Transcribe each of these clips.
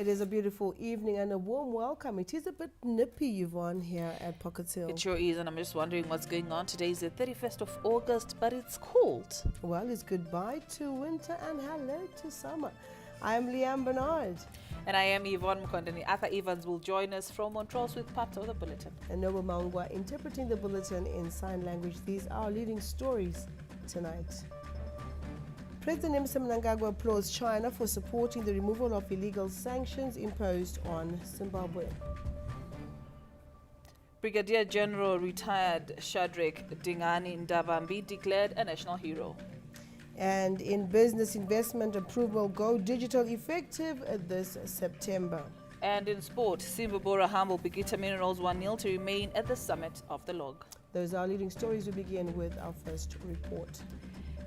It is a beautiful evening and a warm welcome. It is a bit nippy, Yvonne, here at Pocket Hill. It sure is, and I'm just wondering what's going on. Today is the 31st of August, but it's cold. Well, it's goodbye to winter and hello to summer. I am Liam Bernard. And I am Yvonne Mkondani. Arthur Evans will join us from Montrose with part of the bulletin. And Noble Maungwa interpreting the bulletin in sign language. These are our leading stories tonight. President Emmerson Mnangagwa applauds China for supporting the removal of illegal sanctions imposed on Zimbabwe. Brigadier General retired Shadrack Dingani Ndavambi declared a national hero. And in business investment approval, go digital effective this September. And in sport, Simba Bora humble Bigita Minerals 1-0 to remain at the summit of the log. Those are our leading stories. We begin with our first report.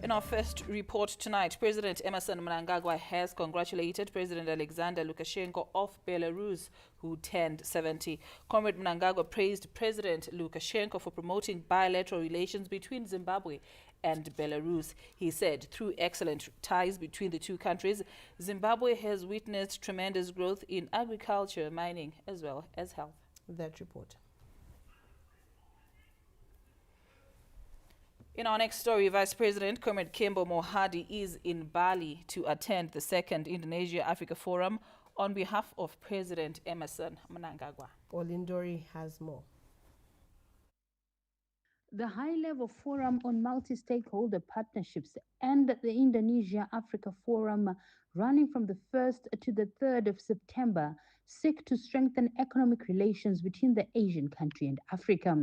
In our first report tonight, President Emmerson Mnangagwa has congratulated President Alexander Lukashenko of Belarus, who turned 70. Comrade Mnangagwa praised President Lukashenko for promoting bilateral relations between Zimbabwe and Belarus. He said, through excellent ties between the two countries, Zimbabwe has witnessed tremendous growth in agriculture, mining, as well as health. That report. In our next story, Vice President Comrade Kembo Mohadi is in Bali to attend the second Indonesia-Africa Forum on behalf of President Emmerson Mnangagwa. Olindori has more. The high-level forum on multi-stakeholder partnerships and the Indonesia-Africa Forum, running from the 1st to the 3rd of September, seek to strengthen economic relations between the Asian country and Africa.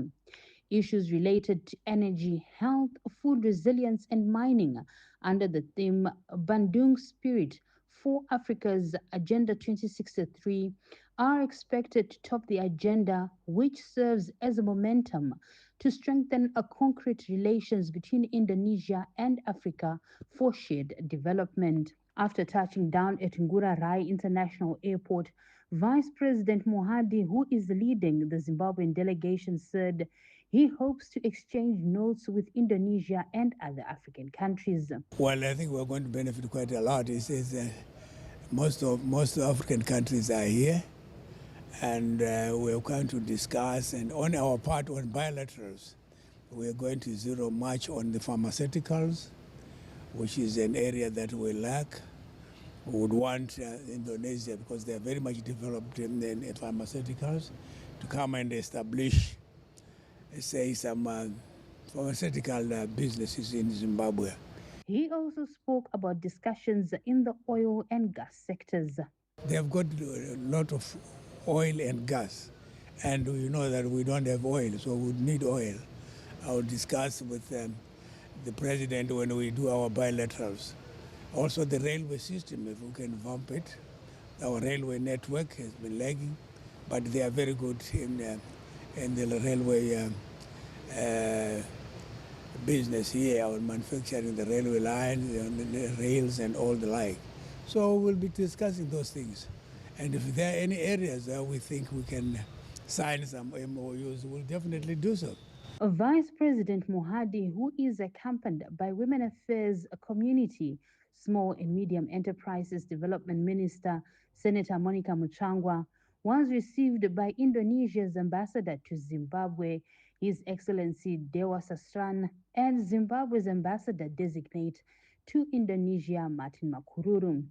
Issues related to energy, health, food resilience, and mining under the theme Bandung Spirit for Africa's Agenda 2063 are expected to top the agenda, which serves as a momentum to strengthen concrete relations between Indonesia and Africa for shared development. After touching down at Ngurah Rai International Airport, Vice President Mohadi, who is leading the Zimbabwean delegation, said he hopes to exchange notes with Indonesia and other African countries. Well, I think we're going to benefit quite a lot. Most African countries are here, and we're going to discuss. And on our part, on bilaterals, we're going to zero much on the pharmaceuticals, which is an area that we lack. We would want Indonesia, because they are very much developed in pharmaceuticals, to come and establish, say, some pharmaceutical businesses in Zimbabwe. He also spoke about discussions in the oil and gas sectors. They have got a lot of oil and gas, and we know that we don't have oil, so we need oil. I will discuss with the president when we do our bilaterals. Also the railway system, if we can vamp it. Our railway network has been lagging, but they are very good in the railway business here, our manufacturing the railway lines, the rails and all the like. So we'll be discussing those things. And if there are any areas that we think we can sign some MOUs, we'll definitely do so. Vice President Mohadi, who is accompanied by Women Affairs Community, Small and Medium Enterprises Development Minister, Senator Monica Muchangwa, was received by Indonesia's ambassador to Zimbabwe, His Excellency Dewa Sastran, and Zimbabwe's ambassador designate to Indonesia, Martin Makururu.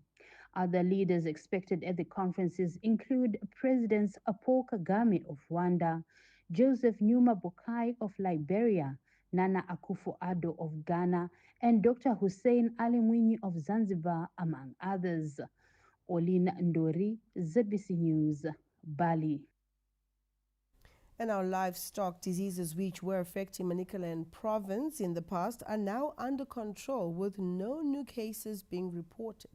Other leaders expected at the conferences include Presidents Paul Kagame of Rwanda, Joseph Numa Boakai of Liberia, Nana Akufo-Addo of Ghana, and Dr. Hussein Ali Mwinyi of Zanzibar, among others. Olina Ndori, ZBC News, Bali. And our livestock diseases which were affecting Manicaland province in the past are now under control, with no new cases being reported.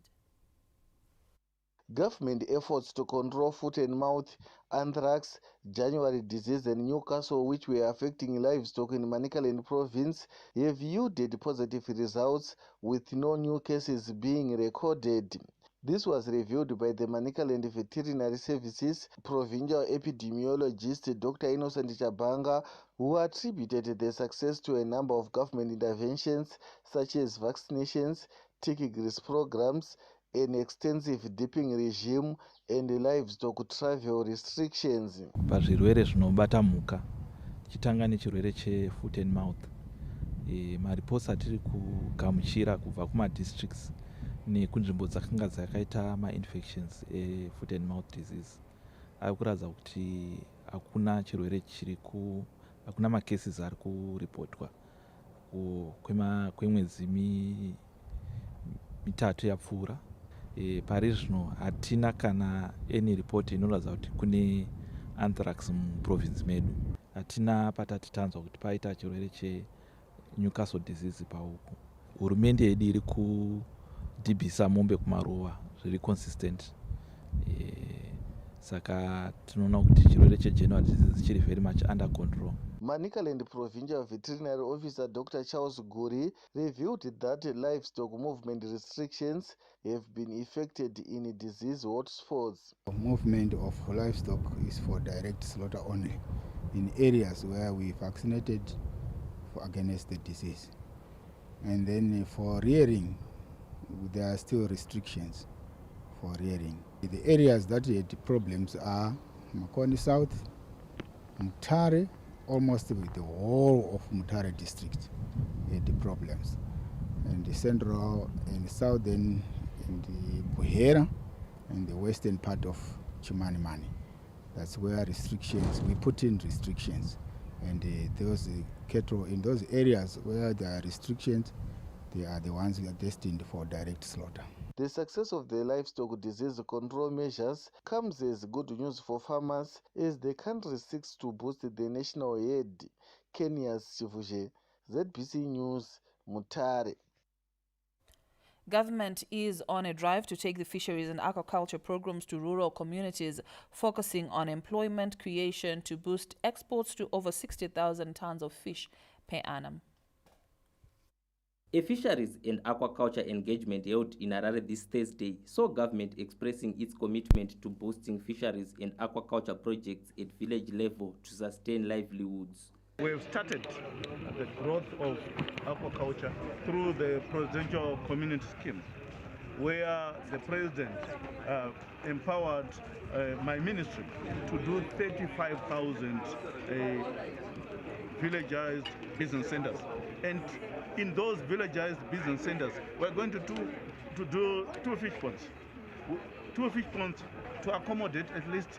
Government efforts to control foot and mouth, anthrax, January disease and Newcastle, which were affecting livestock in Manicaland province, have yielded positive results, with no new cases being recorded. This was revealed by the Manicaland Veterinary Services Provincial Epidemiologist Dr. Innocent Chabanga, who attributed the success to a number of government interventions such as vaccinations, tick grease programs, an extensive dipping regime and livestock travel restrictions. Pazvirwere zvinobata mhuka chitanga nechirwere chefoot and mouth, mariposi atiri kugamuchira kubva kumadistricts nekunzvimbo dzakanga dzakaita mainfections efoot and mouth disease ari kuratidza kuti hakuna chirwere hakuna macases ari kuripotwa kwemwedzi mitatu yapfuura. Pari zvino hatina kana any report inoratidza kuti kune anthrax muprovince medu. Hatina patati tanzwa kuti paita chirwere cheNewcastle disease pauku. Hurumende yedu iri kudhibhisa mombe kumaruva zviri consistent. Saka tinoona kuti chirwere cheGenuary disease chiri very much under control. Manicaland Provincial Veterinary Officer Dr. Charles Guri revealed that livestock movement restrictions have been effected in disease hotspots. Movement of livestock is for direct slaughter only in areas where we vaccinated against the disease. And then for rearing, there are still restrictions for rearing. The areas that had problems are Makoni South, Mutare, almost with the whole of Mutare district had the problems. And the central and southern in the Buhera and the western part of Chimanimani. That's where restrictions, we put in restrictions. And those cattle in those areas where there are restrictions, they are the ones that are destined for direct slaughter. The success of the livestock disease control measures comes as good news for farmers as the country seeks to boost the national herd. Kenya's Chivuje, ZBC News, Mutare. Government is on a drive to take the fisheries and aquaculture programs to rural communities, focusing on employment creation to boost exports to over 60,000 tons of fish per annum. A fisheries and aquaculture engagement held in Harare this Thursday saw government expressing its commitment to boosting fisheries and aquaculture projects at village level to sustain livelihoods. We've started the growth of aquaculture through the presidential community scheme, where the president empowered my ministry to do 35,000 villagized business centers. And in those villagized business centers, we're going to do two fish ponds. Two fish ponds to accommodate at least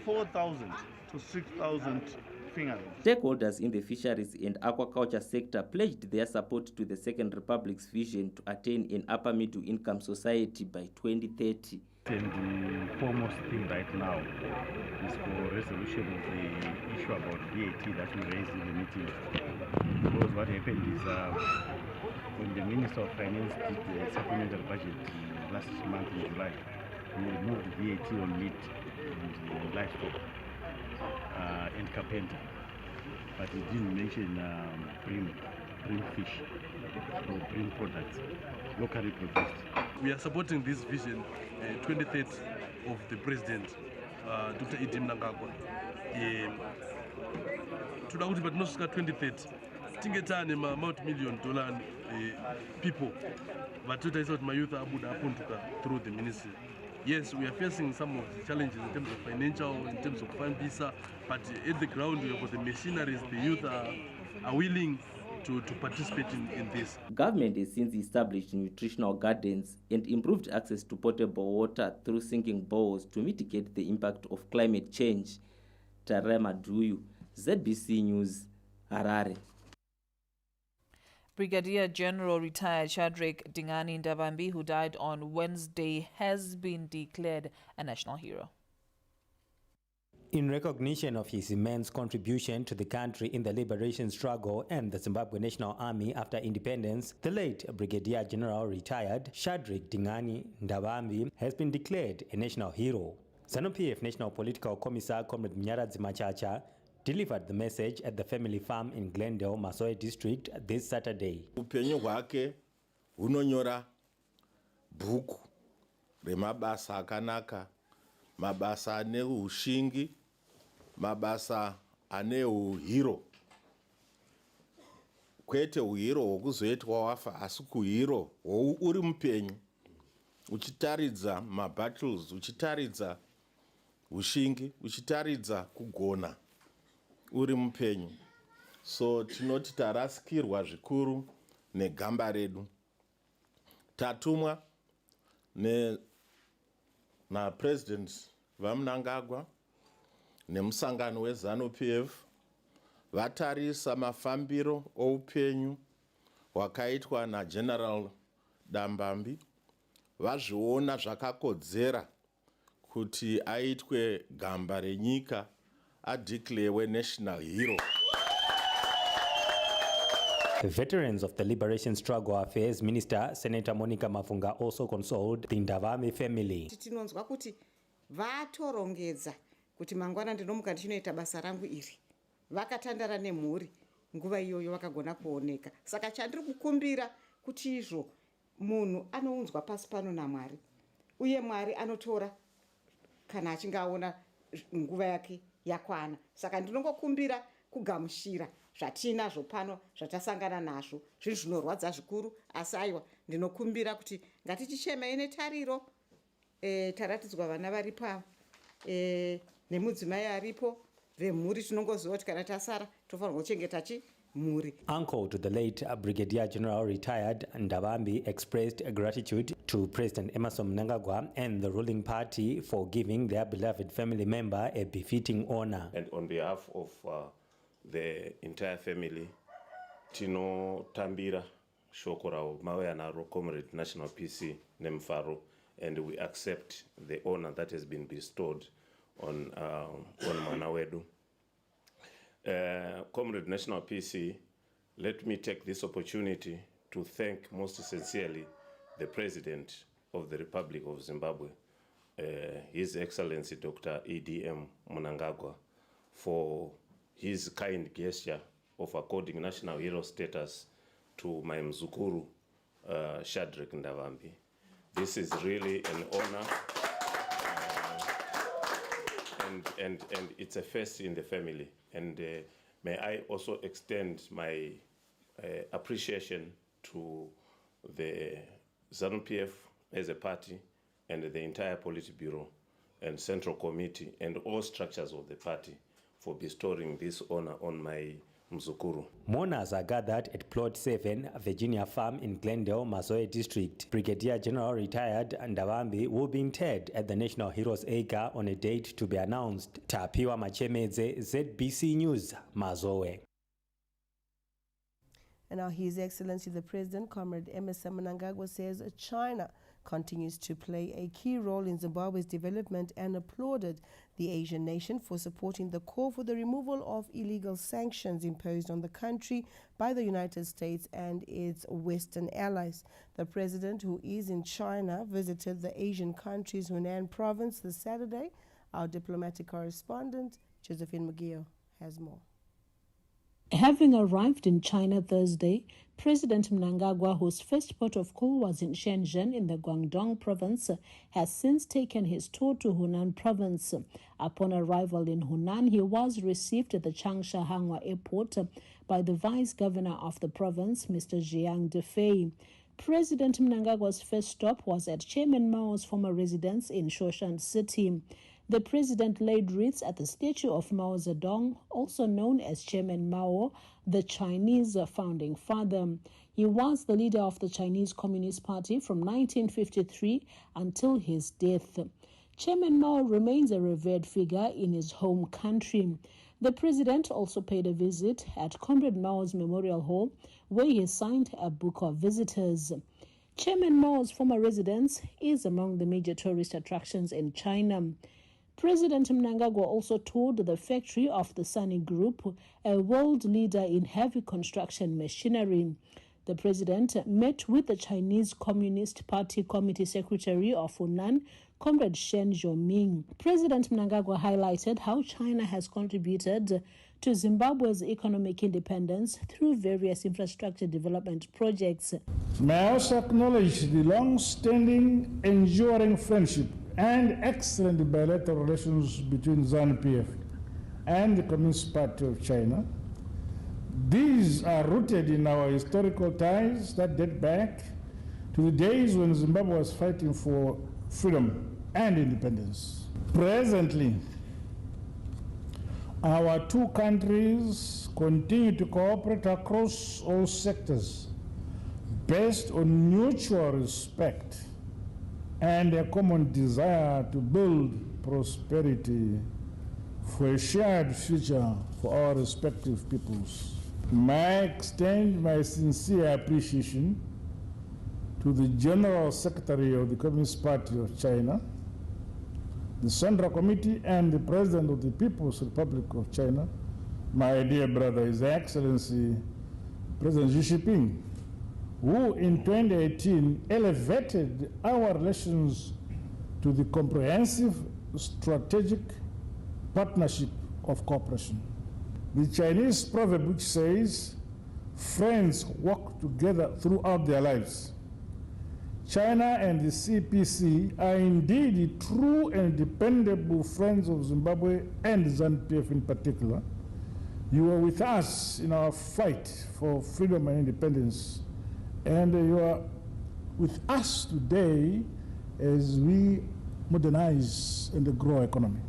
4,000 to 6,000 fingerlings. Stakeholders in the fisheries and aquaculture sector pledged their support to the Second Republic's vision to attain an upper middle income society by 2030. And the foremost thing right now is for resolution of the issue about VAT that we raised in the meeting. Because what happened is when the Minister of Finance did the supplemental budget last month in July, we removed VAT on meat and livestock and carpenter. But we didn't mention bream fish or bream products, locally produced. We are supporting this vision 2030 of the President, Dr. Idi Mnangagwa. Toda kuti patinosvika 2030 tinge tane multi-million dollar people vatotaisa kuti mayouth abuda apuntuka through the ministry. Yes, we are facing some of the challenges in terms of financial, in terms of fundisa, but at the ground we have got the machineries, the youth are willing to participate in this. Government has since established nutritional gardens and improved access to potable water through sinking boreholes to mitigate the impact of climate change. Tarema Duyu, ZBC News, Harare. Brigadier General retired Shadrack Dingani Ndabambi, who died on Wednesday, has been declared a national hero. In recognition of his immense contribution to the country in the liberation struggle and the Zimbabwe National Army after independence, the late Brigadier General retired Shadrack Dingani Ndabambi has been declared a national hero. ZANU-PF National Political Commissar Comrade Mnyaradzi Machacha delivered the message at the family farm in Glendale, Masoe District this Saturday. Upenyu hwake hunonyora bhuku remabasa akanaka, mabasa ane ushingi, mabasa ane uhiro. Kwete uhiro hwokuzoitwa wafa, asi kuhiro uri mupenyu uchitaridza mabattles, uchitaridza ushingi, uchitaridza kugona uri mupenyu. So tinoti tarasikirwa zvikuru negamba redu. Tatumwa napresident vaMnangagwa nemusangano weZANU-PF vatarisa mafambiro oupenyu hwakaitwa naGeneral Dambambi, vazviona zvakakodzera kuti aitwe gamba renyika, adeclarewe national hero. The veterans of the Liberation Struggle Affairs Minister, Senator Monica Mafunga, also consoled the Ndavame family. Tinonzwa kuti vatorongedza kuti mangwana ndinomuka ndichinoita basa rangu iri. Vakatandara nemhuri nguva iyoyo vakagona kuoneka. Saka chandiri kukumbira kuti izvo munhu anounzwa pasi pano naMwari. Uye Mwari anotora kana achinge aona nguva yake yakwana. Saka ndinongokumbira kugamushira zvatinazvo pano zvatasangana nazvo. Zvinhu zvinorwadza zvikuru, asi aiwa ndinokumbira kuti ngatichichemei netariro. Taratidzwa vana varipa nemudzimai aripo vemhuri, tinongoziva kuti kana tasara tofanirwa kuchengeta mhuri. Uncle to the late Brigadier General retired Ndavambi expressed gratitude to President Emmerson Mnangagwa and the ruling party for giving their beloved family member a befitting honor. And on behalf of the entire family, Tino Tambira Shokora Maweanaro Comrade National PC Nemfaro, and we accept the honor that has been bestowed on Manawedu. Comrade National PC, let me take this opportunity to thank most sincerely the President of the Republic of Zimbabwe, His Excellency Dr. E.D.M. Mnangagwa, for his kind gesture of according national hero status to my Mzukuru, Shadrack Ndavambi. This is really an honor, and it's a first in the family. And may I also extend my appreciation to the ZANU-PF as a party and the entire Politburo and Central Committee and all structures of the party for bestowing this honor on my Mzukuru. Mourners are gathered at Plot 7, Virginia Farm in Glendale, Mazoe District. Brigadier General retired Ndavambi will be interred at the National Heroes Acre on a date to be announced. Tapiwa Machemedze, ZBC News, Mazoe. And now His Excellency the President, Comrade Emmerson Mnangagwa, says China continues to play a key role in Zimbabwe's development and applauded the Asian nation for supporting the call for the removal of illegal sanctions imposed on the country by the United States and its Western allies. The president, who is in China, visited the Asian country's Hunan province this Saturday. Our diplomatic correspondent, Josephine Mugio, has more. Having arrived in China Thursday, President Mnangagwa, whose first port of call was in Shenzhen in the Guangdong province, has since taken his tour to Hunan province. Upon arrival in Hunan, he was received at the Changsha Hangwa Airport by the vice governor of the province, Mr. Jiang Defei. President Mnangagwa's first stop was at Chairman Mao's former residence in Shoshan City. The president laid wreaths at the statue of Mao Zedong, also known as Chairman Mao, the Chinese founding father. He was the leader of the Chinese Communist Party from 1953 until his death. Chairman Mao remains a revered figure in his home country. The president also paid a visit at Comrade Mao's Memorial Hall, where he signed a book of visitors. Chairman Mao's former residence is among the major tourist attractions in China. President Mnangagwa also toured the factory of the Sany Group, a world leader in heavy construction machinery. The president met with the Chinese Communist Party Committee Secretary of Hunan, Comrade Shen Zhoming. President Mnangagwa highlighted how China has contributed to Zimbabwe's economic independence through various infrastructure development projects. May I also acknowledge the long-standing, enduring friendship and excellent bilateral relations between ZANU-PF and the Communist Party of China. These are rooted in our historical ties that date back to to the days when Zimbabwe was fighting for freedom and independence. Presently, our two countries continue to cooperate across all sectors based on mutual respect and a common desire to build prosperity for a shared future for our respective peoples. I extend my sincere appreciation to the General Secretary of the Communist Party of China, the Central Committee, and the President of the People's Republic of China, my dear brother, His Excellency President Xi Jinping, who in 2018 elevated our relations to the comprehensive strategic partnership of cooperation. The Chinese proverb which says, friends walk together throughout their lives. China and the CPC are indeed true and dependable friends of Zimbabwe and ZANU-PF in particular. You are with us in our fight for freedom and independence, and you are with us today as we modernize and grow our economy.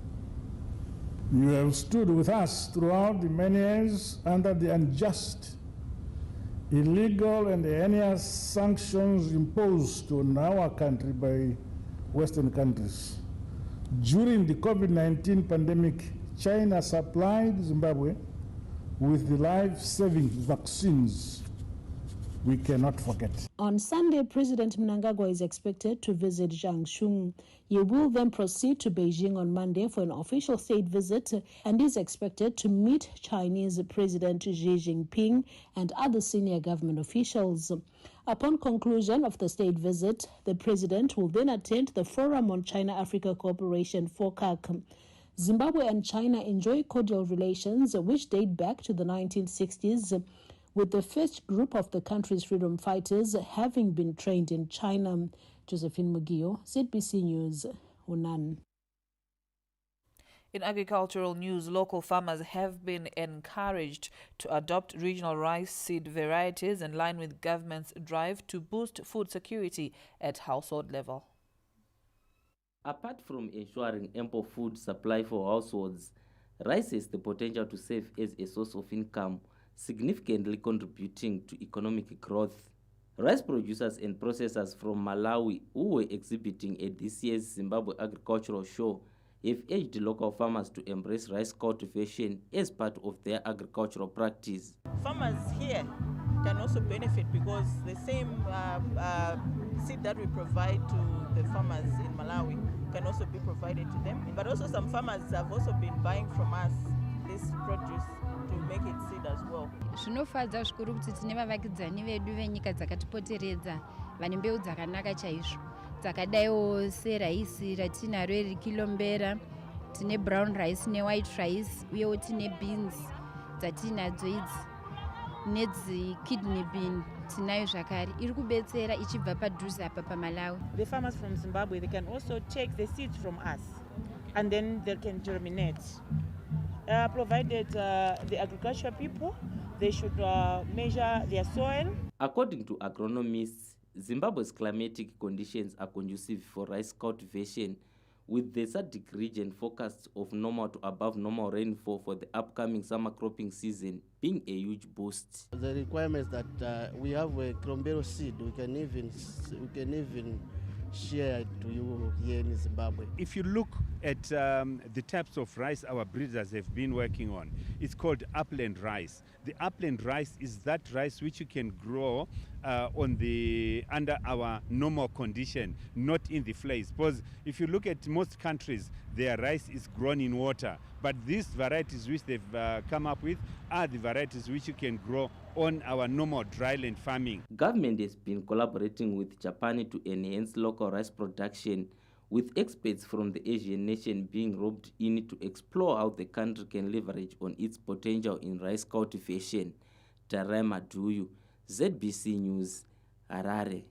You have stood with us throughout the many years under the unjust, illegal, and heinous sanctions imposed on our country by Western countries. During the COVID-19 pandemic, China supplied Zimbabwe with the life-saving vaccines we cannot forget. On Sunday, President Mnangagwa is expected to visit Jiangsu. He will then proceed to Beijing on Monday for an official state visit and is expected to meet Chinese President Xi Jinping and other senior government officials. Upon conclusion of the state visit, the president will then attend the Forum on China-Africa Cooperation, FOCAC. Zimbabwe and China enjoy cordial relations which date back to the 1960s, with the first group of the country's freedom fighters having been trained in China. Josephine Mugio, ZBC News, Hunan. In agricultural news, local farmers have been encouraged to adopt regional rice seed varieties in line with government's drive to boost food security at household level. Apart from ensuring ample food supply for households, rice has the potential to serve as a source of income, significantly contributing to economic growth. Rice producers and processors from Malawi who were exhibiting at this year's Zimbabwe Agricultural Show have urged local farmers to embrace rice cultivation as part of their agricultural practice. Farmers here can also benefit because the same seed that we provide to the farmers in Malawi can also be provided to them. But also some farmers have also been buying from us this produce to make it seed as well. Zvinofadza zvikuru kuti tine vavakidzani vedu venyika dzakatipoteredza vane mbeu dzakanaka chaizvo dzakadaiwo seraisi ratinaro rekilombera, tine brown rice newhite rice, uyewo tine beans dzatinadzo idzi nedzikidney bean tinayo zvakare, iri kubetsera ichibva padhuze apa paMalawi. The farmers from Zimbabwe, they can also take the seeds from us and then they can germinate. Provided the agriculture people, they should measure their soil. According to agronomists, Zimbabwe's climatic conditions are conducive for rice cultivation, with the SADC region forecast of normal to above normal rainfall for the upcoming summer cropping season being a huge boost. The requirements that we have a Krombero seed, we can even share it to you here in Zimbabwe. If you look at the types of rice our breeders have been working on, it's called upland rice. The upland rice is that rice which you can grow under our normal condition, not in the flats. Because if you look at most countries, their rice is grown in water. But these varieties which they've come up with are the varieties which you can grow on our normal dryland farming. Government has been collaborating with Japan to enhance local rice production, with experts from the Asian nation being roped in to explore how the country can leverage on its potential in rice cultivation. Tarema Duyu, ZBC News, Harare.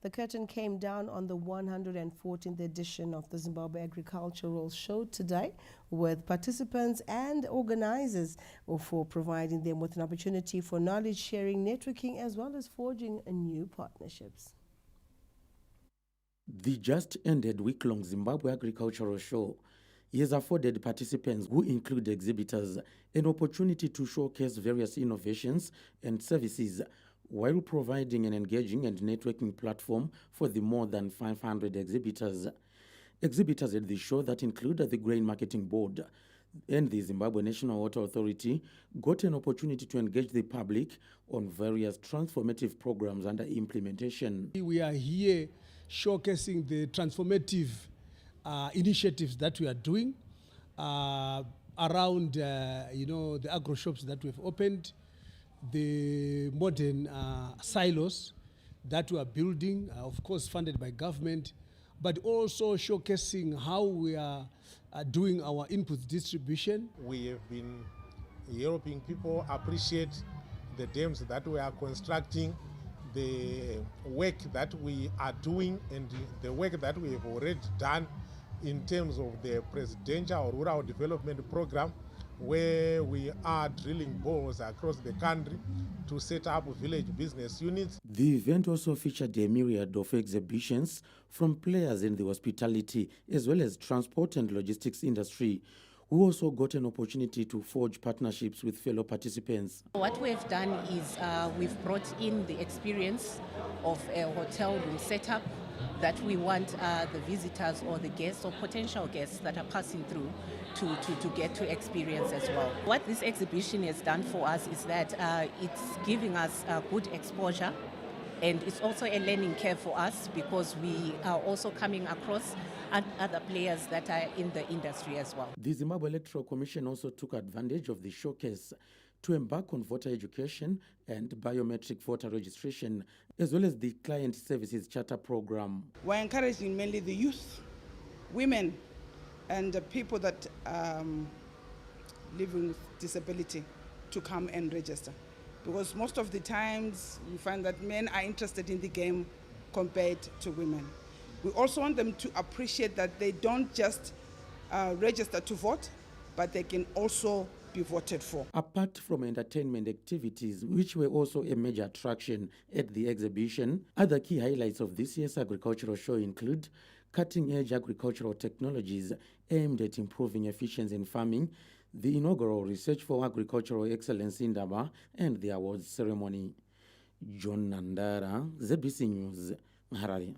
The curtain came down on the 114th edition of the Zimbabwe Agricultural Show today, with participants and organizers for providing them with an opportunity for knowledge sharing, networking, as well as forging new partnerships. The just ended week-long Zimbabwe Agricultural Show has afforded participants, who include exhibitors, an opportunity to showcase various innovations and services while providing an engaging and networking platform for the more than 500 exhibitors. Exhibitors at the show, that include the Grain Marketing Board and the Zimbabwe National Water Authority, got an opportunity to engage the public on various transformative programs under implementation. We are here showcasing the transformative initiatives that we are doing around the agro shops that we've opened, the modern silos that we are building, of course funded by government, but also showcasing how we are doing our input distribution. We have been helping people appreciate the dams that we are constructing, the work that we are doing, and the work that we have already done in terms of the Presidential Rural Development Program, where we are drilling bores across the country to set up village business units. The event also featured a myriad of exhibitions from players in the hospitality as well as transport and logistics industry, who also got an opportunity to forge partnerships with fellow participants. What we've done is we've brought in the experience of a hotel room setup that we want the visitors or the guests or potential guests that are passing through to get to experience as well. What this exhibition has done for us is that it's giving us good exposure, and it's also a learning curve for us because we are also coming across other players that are in the industry as well. The Zimbabwe Electoral Commission also took advantage of the showcase to embark on voter education and biometric voter registration, as well as the Client Services Charter Program. We're encouraging mainly the youth, women, and the people that living with disability to come and register. Because most of the times we find that men are interested in the game compared to women. We also want them to appreciate that they don't just register to vote, but they can also be voted for. Apart from entertainment activities, which were also a major attraction at the exhibition, other key highlights of this year's agricultural show include cutting-edge agricultural technologies aimed at improving efficiency in farming, the inaugural Research for Agricultural Excellence in Daba, and the awards ceremony. John Nandara, ZBC News, Harare.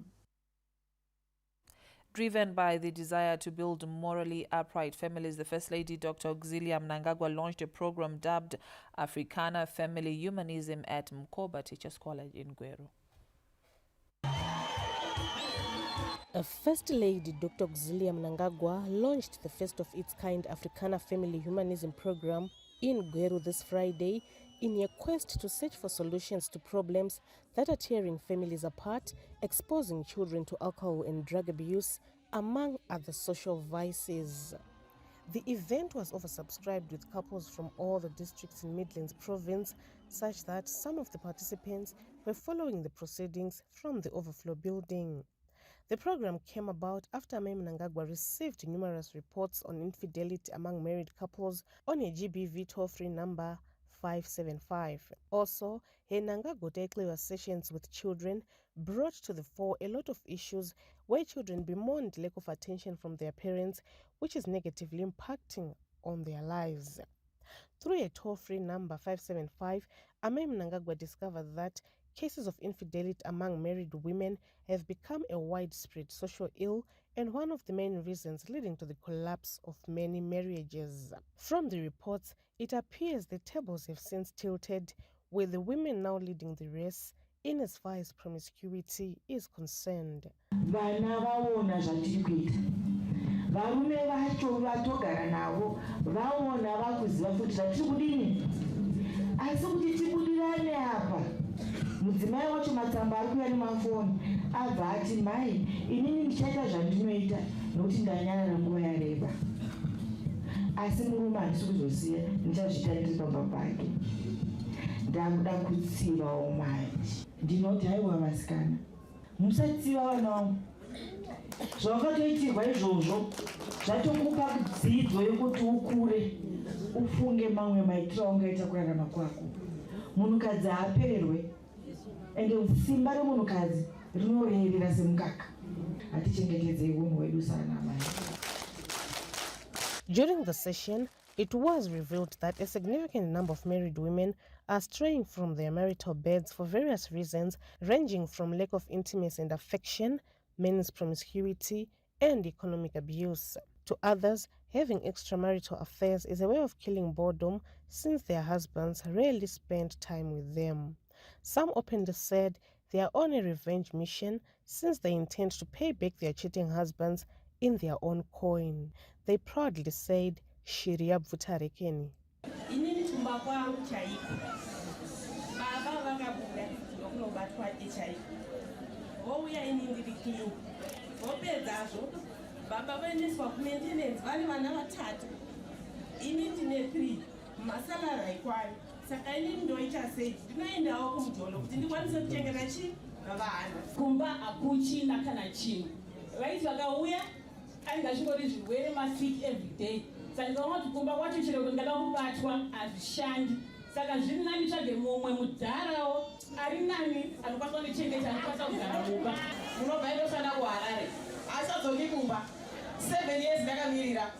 Driven by the desire to build morally upright families, the First Lady Dr. Auxilia Mnangagwa launched a program dubbed Africana Family Humanism at Mkoba Teachers College in Gweru. First Lady Dr. Auxilia Mnangagwa launched the first of its kind Africana Family Humanism program in Gweru this Friday in a quest to search for solutions to problems that are tearing families apart, exposing children to alcohol and drug abuse, among other social vices. The event was oversubscribed with couples from all the districts in Midlands Province, such that some of the participants were following the proceedings from the overflow building. The program came about after Ame Mnangagwa received numerous reports on infidelity among married couples on a GBV toll-free number 575. Also, her Nangagwa sessions with children brought to the fore a lot of issues where children bemoaned lack of attention from their parents, which is negatively impacting on their lives. Through a toll-free number 575, Ame Mnangagwa discovered that cases of infidelity among married women have become a widespread social ill and one of the main reasons leading to the collapse of many marriages. From the reports, it appears the tables have since tilted, with the women now leading the race in as far as promiscuity is concerned. mudzimai wacho matsamba ari kuya nemafoni abva ati mai inini ndichaita zvandinoita nokuti ndanyarara nguva yareba asi murume handisi kuzosiya ndichazviita ndiri pamba pake ndakuda kutsivawo manje ndinoti haiwa vasikana musatsiva vana vangu zvavakatoitirwa izvozvo zvatokupa dzidzo yekuti ukure ufunge mamwe maitiro aungaita kurarama kwako. Munhukadzi haapererwe ende simba remunhukadzi rinorerera semukaka. Hatichengetedzei unhu hwedu saanamai. During the session, it was revealed that a significant number of married women are straying from their marital beds for various reasons, ranging from lack of intimacy and affection, men's promiscuity, and economic abuse. To others, having extramarital affairs is a way of killing boredom since their husbands rarely spend time with them. Some openly said they are on a revenge mission since they intend to pay back their cheating husbands in their own coin. They proudly said, Shiria Bvutarekeni. Inini tumba kwangu chaiko. Baba vakabuda nokunobatwa chaiko. Vouya ini ndiri clean. Vopedzazvo baba vaendeswa kumaintenance vane vana vatatu. Ini ndine 3 masalari aikwayo. Saka ini ndoita sei ndinoendawo kumudholo kuti ndikwanise kuchengeta chii vana. Kumba hakuchina kana chinhu. Vaiti vakauya angazvingori zvirwere masick every day. Saka ndikaona kuti kumba kwacho chero ndingada kubatwa hazvishandi. Saka zviri nani tsvage mumwe mudharawo ari nani anokwanisa kundichengeta anokwanisa kugara mumba. Munobva ndosana kuharare. Asadzoki kumba. 7 years ndakamirira.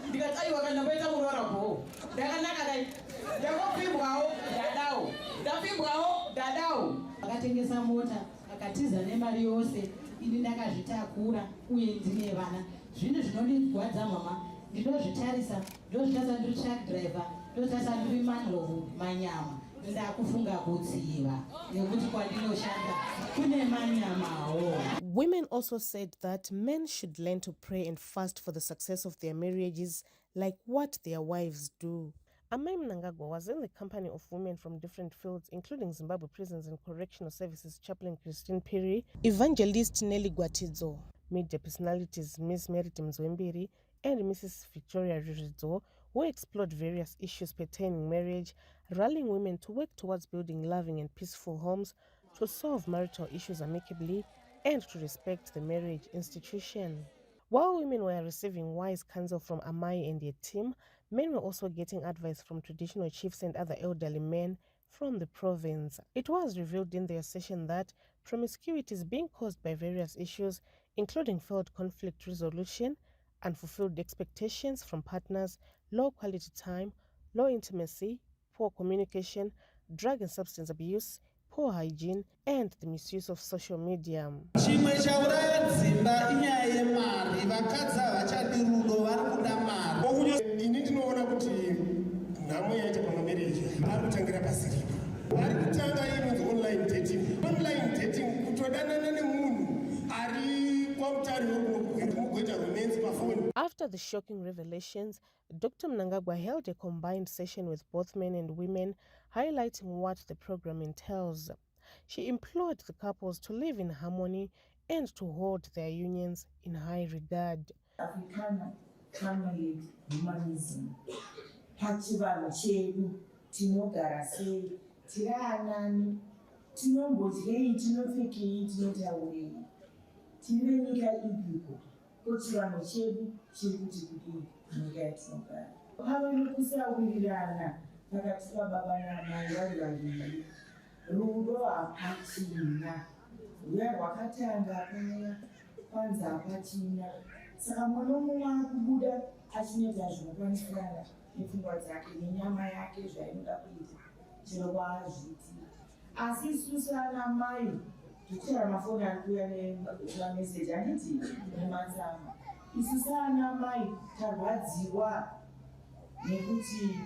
Ndikati aiwa kana ndamboita muroora bho. Ndakanaka dai. Ndakopibwawo dadawo. Ndapibwawo dadawo. Akatengesa mota akatiza nemari yose. Ini ndakazvitakura uye ndine vana. Zvinhu zvinondigwadza mama. Ndinozvitarisa. Ndozvitarisa ndiri truck driver. Ndozvitarisa ndiri man of manyama. Ndakufunga kutsiva nekuti kwandinoshanda kune manyamawo. Women also said that men should learn to pray and fast for the success of their marriages, like what their wives do. Amai Mnangagwa was in the company of women from different fields, including Zimbabwe Prisons and Correctional Services chaplain Christine Piri, evangelist Nelly Gwatidzo, media personalities Ms. Meriti Mzwembiri and Mrs. Victoria Ruridzo, who explored various issues pertaining marriage, rallying women to work towards building loving and peaceful homes, to solve marital issues amicably, and to respect the marriage institution. While women were receiving wise counsel from Amai and their team, men were also getting advice from traditional chiefs and other elderly men from the province. It was revealed in their session that promiscuity is being caused by various issues, including failed conflict resolution, unfulfilled expectations from partners, low quality time, low intimacy, poor communication, drug and substance abuse, poor hygiene, and the misuse of social media. After the shocking revelations, Dr. Mnangagwa held a combined session with both men and women, highlighting what the program entails. She implored the couples to live in harmony and to hold their unions in high regard. African family humanism. Pachivalo chedu tinogara sei, tiraanani, tinombodyei, tinopfekei, tinotaurei. Tine nyika ipiko, kochivano chedu chiri kuti kudii nyika yatinogara. Pava nekusawirirana pakati pababa namai vari vaviri. Rudo hapachina. Rwuya rwakatanga paya kwanzi hapachina. Saka mwana mumwe akubuda achinoita zvinokwanisirana nepfungwa dzake nenyama yake zvainoda kuita chero kwaazviti. Asi isusu saanamai tichera mafoni ari kuuya nemameseji anditi nematsamba. Isu saanamai tarwadziwa nekuti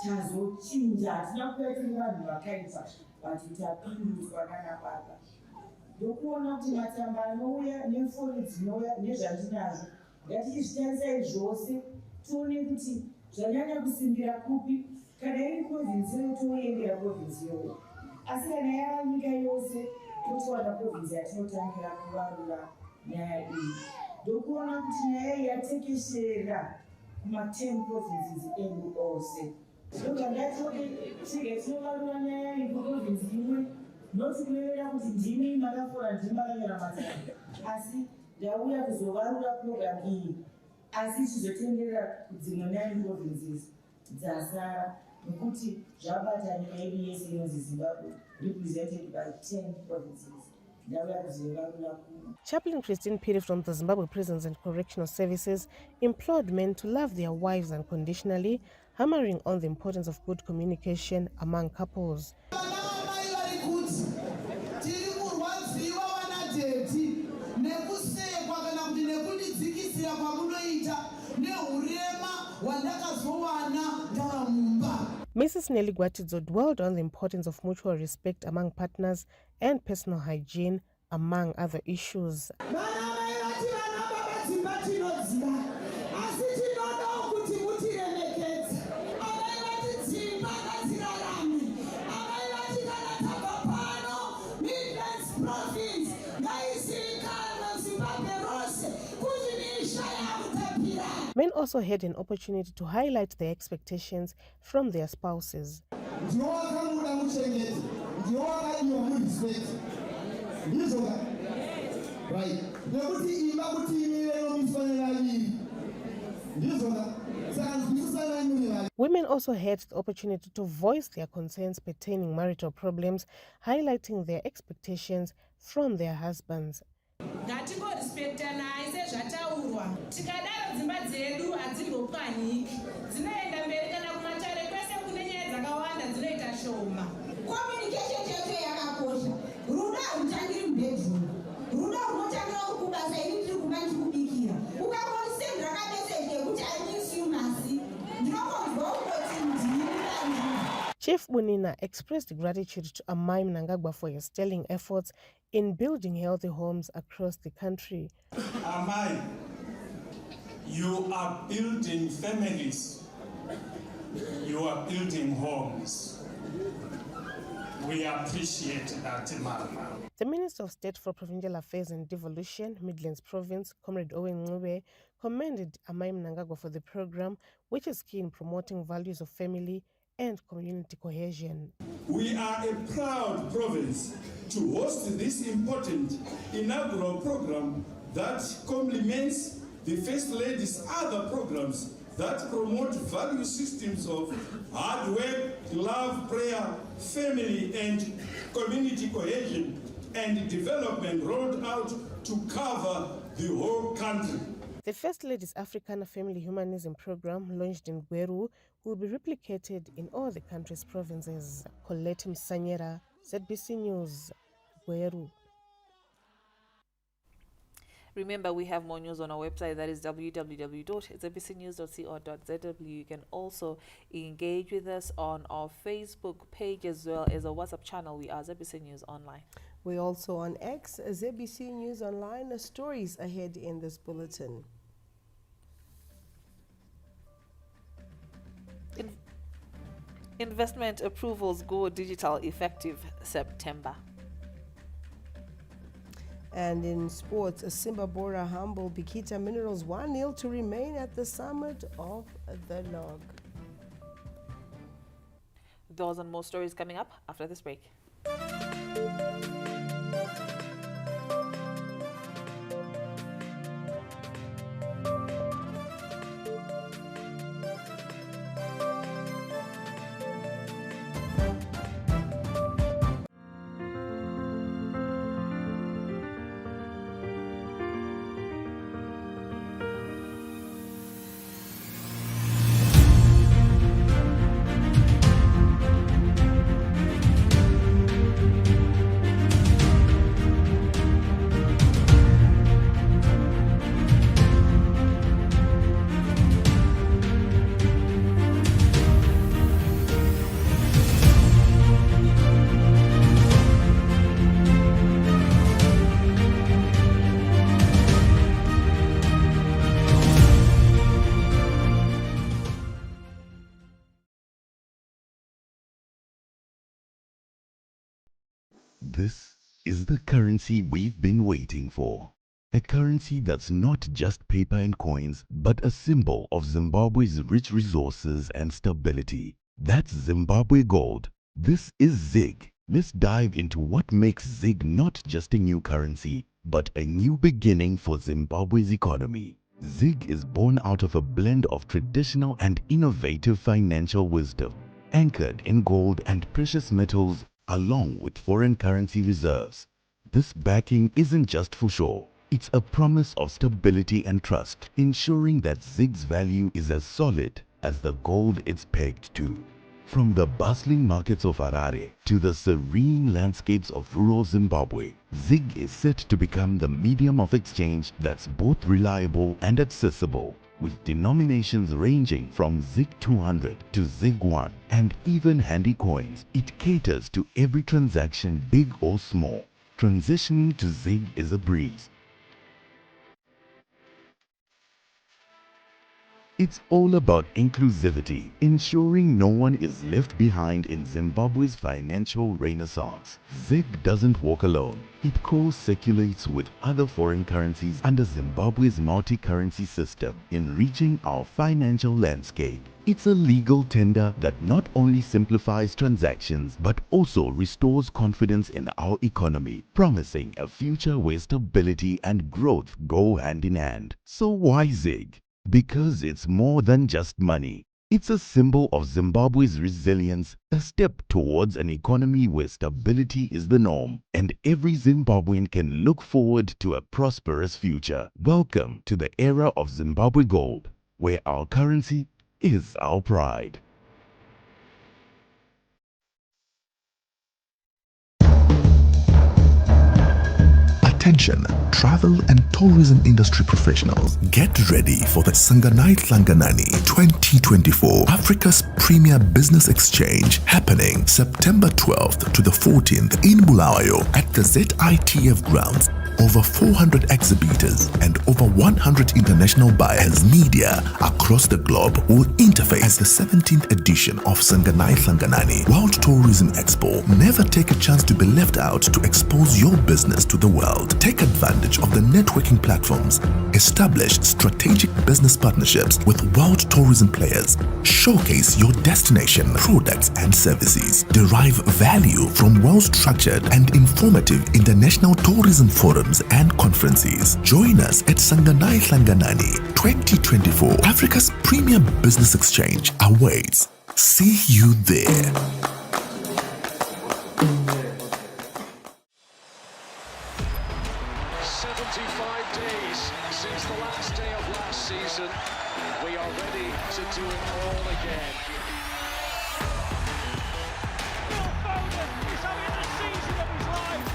tazochinja, hatina kuya tiri vanhu vakaipa but tapindutswa nana baba. Ndokuona kuti matsamba anouya nefoni dzinouya nezvandinazvo ngatichizvitarisai zvose tione kuti zvanyanya kusimbira kupi. Kana iri provinsi yedu toiendera provinsi yedu, asi kana yava nyika yose totowana provinsi yatinotangira kuvarura nyaya iyi. Ndokuona kuti nyaya iyi yatekeshera kuma10 provinces edu ose. Saka ngatinoke tinovarura nyaya iyi kuprovinsi imwe notikurevera kuti ndimi makafora ndimi makanyora mazano asi ndauya kuzovarura program iyi asi chizotenderera kudzimwe 9 provinces dzasara nekuti zvabata nyika yedu yese inonzi Zimbabwe represented by 10 provinces. Chaplain Christine Piri from the Zimbabwe Prisons and Correctional Services implored men to love their wives unconditionally, hammering on the importance of good communication among couples. Mrs. Nelly Gwatidzo dwelled on the importance of mutual respect among partners and personal hygiene, among other issues. Men also had an opportunity to highlight their expectations from their spouses. Women also had the opportunity to voice their concerns pertaining marital problems, highlighting their expectations from their husbands. Chief Bunina expressed gratitude to Amai Mnangagwa for his sterling efforts in building healthy homes across the country. Amai, you are building families. You are building homes. We appreciate that, Mama. The Minister of State for Provincial Affairs and Devolution, Midlands Province, Comrade Owen Ngube, commended Amai Mnangagwa for the program, which is key in promoting values of family and community cohesion. We are a proud province to host this important inaugural program that complements the First Lady's other programs that promote value systems of hard work, love, prayer, family and community cohesion and development rolled out to cover the whole country. The First Lady's African Family Humanism Program, launched in Gweru, will be replicated in all the country's provinces. Colette Msanyera, ZBC News, Gweru. Remember, we have more news on our website, that is www.zbcnews.co.zw. You can also engage with us on our Facebook page as well as our WhatsApp channel. We are ZBC News Online. We're also on X, ZBC News Online. Stories ahead in this bulletin. Investment approvals go digital effective September. And in sports, Simba Bora humble Bikita Minerals 1-0 to remain at the summit of the log. Those and more stories coming up after this break. This is the currency we've been waiting for. A currency that's not just paper and coins, but a symbol of Zimbabwe's rich resources and stability. That's Zimbabwe Gold. This is ZIG, Let's dive into what makes ZiG not just a new currency, but a new beginning for Zimbabwe's economy. ZiG is born out of a blend of traditional and innovative financial wisdom, anchored in gold and precious metals along with foreign currency reserves. This backing isn't just for show. It's a promise of stability and trust, ensuring that ZiG's value is as solid as the gold it's pegged to. From the bustling markets of Harare to the serene landscapes of rural Zimbabwe, ZiG is set to become the medium of exchange that's both reliable and accessible, with denominations ranging from ZiG 200 to ZiG 1 and even handy coins. It caters to every transaction, big or small. Transitioning to ZiG is a breeze. It's all about inclusivity, ensuring no one is left behind in Zimbabwe's financial renaissance. ZiG doesn't walk alone. It co-circulates with other foreign currencies under Zimbabwe's multi-currency system, enriching our financial landscape. It's a legal tender that not only simplifies transactions but also restores confidence in our economy, promising a future where stability and growth go hand in hand. So why ZiG? Because it's more than just money. It's a symbol of Zimbabwe's resilience, a step towards an economy where stability is the norm, and every Zimbabwean can look forward to a prosperous future. Welcome to the era of Zimbabwe Gold, where our currency is our pride. Attention, travel and tourism industry professionals. Get ready for the Sanganai Hlanganani 2024 Africa's premier business exchange happening September 12th to the 14th in Bulawayo at the ZITF grounds. Over 400 exhibitors and over 100 international buyers, media across the globe will interface as the 17th edition of Sanganai Hlanganani World Tourism Expo. Never take a chance to be left out to expose your business to the world. Take advantage of the networking platforms. Establish strategic business partnerships with world tourism players. Showcase your destination, products and services. Derive value from well-structured and informative international tourism forums and conferences. Join us at Sanganai Hlanganani 2024. Africa's premier business exchange awaits. See you there. 75 days since the last day of last season. We are ready to do it all again. Phil Foden is having the season of his life.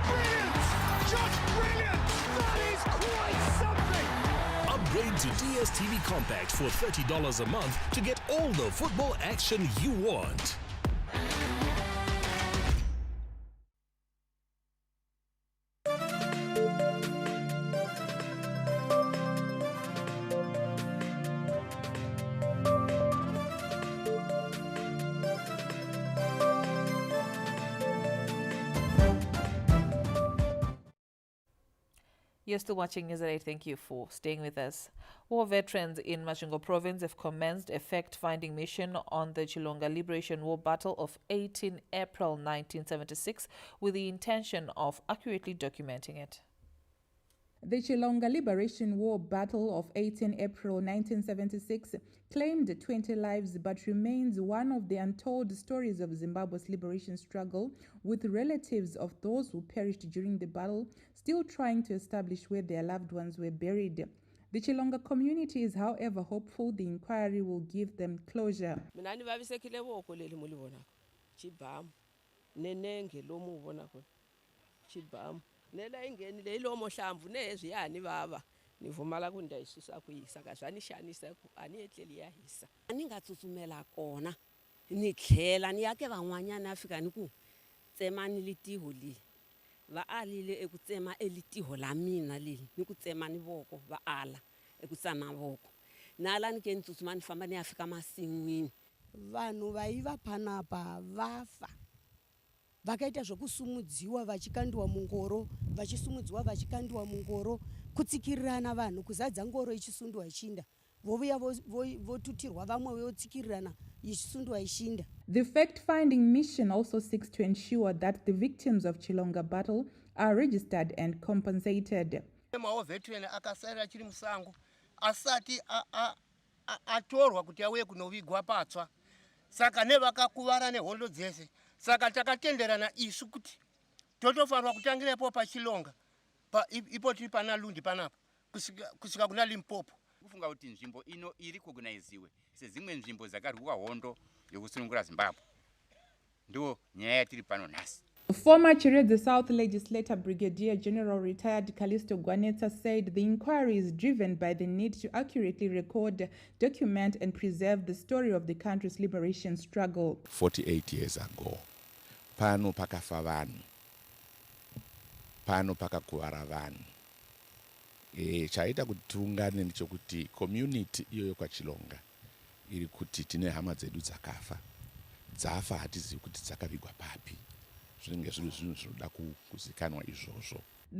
Brilliant! Just brilliant! That is quite something! Upgrade to DSTV Compact for $30 a month to get all the football action you want. You're still watching News at 8. Thank you for staying with us. War veterans in Masvingo province have commenced a fact-finding mission on the Chilonga Liberation War Battle of 18 April 1976 with the intention of accurately documenting it. The Chilonga Liberation War Battle of 18 April 1976 claimed 20 lives but remains one of the untold stories of Zimbabwe's liberation struggle, with relatives of those who perished during the battle still trying to establish where their loved ones were buried. The Chilonga community is, however, hopeful the inquiry will give them closure. Nela ingeni leyilomo hlamvu neziyani baba nivumala kundayisusa kuyisa zvanishanisa ani etleli yahisa aningatsutsumela kona nikhlela niyake van'wanyana afika ni ku tsemani litiho li va alile ekutsema elitiho la mina leli ni ku tsema ni voko va ala ekutsama voko nala ni ke ntsutsuma ni famba ni afika masinwini vanhu vaiva phanapa vafa vakaita zvokusumudziwa vachikandiwa mungoro vachisumudziwa vachikandiwa mungoro kutsikirirana vanhu kuzadza ngoro ichisundwa ichinda vovuya votutirwa vamwe votsikirirana yisundwa yishinda. The fact-finding mission also seeks to ensure that the victims of Chilonga battle are registered and compensated. Veteran akasara chiri musango asati atorwa kuti auye kunovigwa patsva saka nevakakuvara nehondo dzese saka takatenderana isu kuti totofanirwa kutangirepo paChilonga ipo tiri pana Lundi panapa kusvika kuna Limpopo. Kufunga kuti nzvimbo ino iri kugunaiziwe sezimwe nzvimbo dzakarwiwa hondo yokusunungura Zimbabwe ndo nyaya yatiri pano nhasi. Former Chiredzi South Legislator Brigadier General retired Callisto Gwanetsa said the inquiry is driven by the need to accurately record, document and preserve the story of the country's liberation struggle. 48 years ago, pano pakafa vanhu, pano pakakuvara vanhu. Chaita kuti tiungane nechekuti community iyoyo kwaChilonga iri kuti tine hama dzedu dzakafa, dzafa hatizivi kuti dzakavigwa papi. The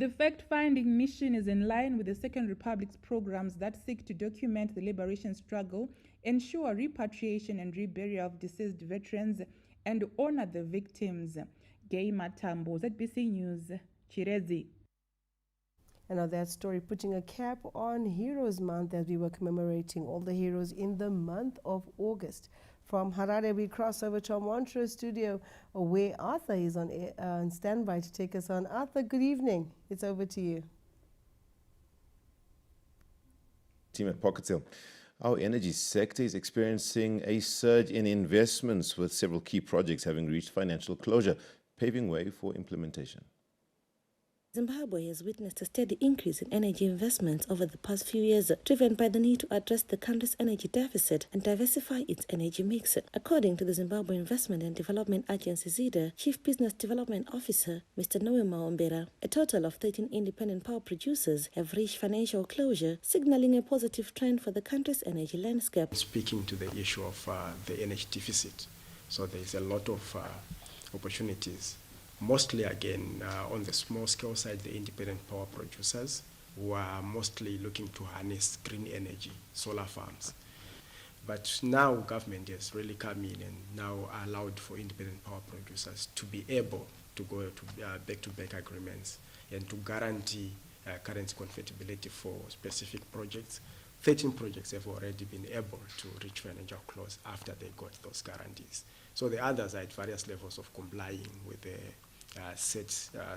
fact-finding mission is in line with the Second Republic's programs that seek to document the liberation struggle, ensure repatriation and reburial of deceased veterans, and honor the victims. Gay Matambo, ZBC News, Chiredzi. And now that story putting a cap on Heroes Month as we were commemorating all the heroes in the month of August. From Harare, we cross over to our Montreux studio where Arthur is on standby to take us on. Arthur, good evening. It's over to you. Team at Pocket Hill. Our energy sector is experiencing a surge in investments with several key projects having reached financial closure, paving way for implementation. Zimbabwe has witnessed a steady increase in energy investments over the past few years, driven by the need to address the country's energy deficit and diversify its energy mix. According to the Zimbabwe Investment and Development Agency ZIDA Chief Business Development Officer, Mr. Noe Maombera, a total of 13 independent power producers have reached financial closure, signaling a positive trend for the country's energy landscape. Speaking to the issue of the energy deficit, so there is a lot of opportunities. Mostly, again, on the small-scale side, the independent power producers who are mostly looking to harness green energy, solar farms. But now government has really come in and now allowed for independent power producers to be able to go to back-to-back agreements and to guarantee currency convertibility for specific projects. 13 projects have already been able to reach financial close after they got those guarantees. So the others are at various levels of complying with the set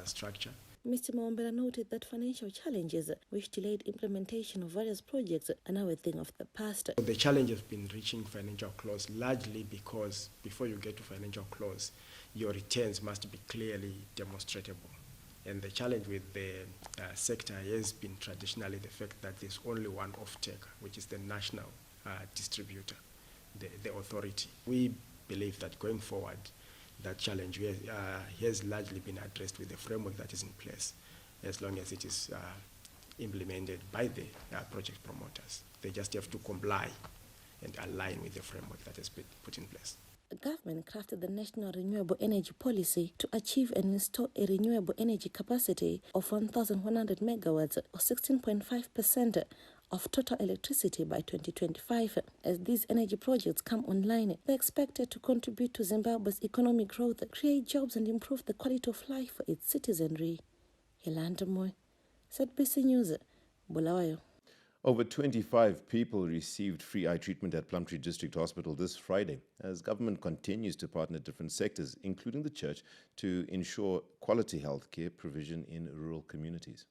structure. Mr. Maombera noted that financial challenges which delayed implementation of various projects are now a thing of the past. The challenge has been reaching financial close largely because before you get to financial close, your returns must be clearly demonstrable. And the challenge with the sector has been traditionally the fact that there's only one off-taker, which is the national distributor, the authority. We believe that going forward, that challenge has largely been addressed with the framework that is in place, as long as it is implemented by the project promoters. They just have to comply and align with the framework that has been put in place. The government crafted the National Renewable Energy Policy to achieve and install a renewable energy capacity of 1,100 megawatts, or 16.5% of total electricity by 2025. As these energy projects come online, they're expected to contribute to Zimbabwe's economic growth, create jobs and improve the quality of life for its citizenry. Yolanda Moy, ZBC News, Bulawayo. Over 25 people received free eye treatment at Plumtree District Hospital this Friday as government continues to partner different sectors, including the church, to ensure quality healthcare provision in rural communities.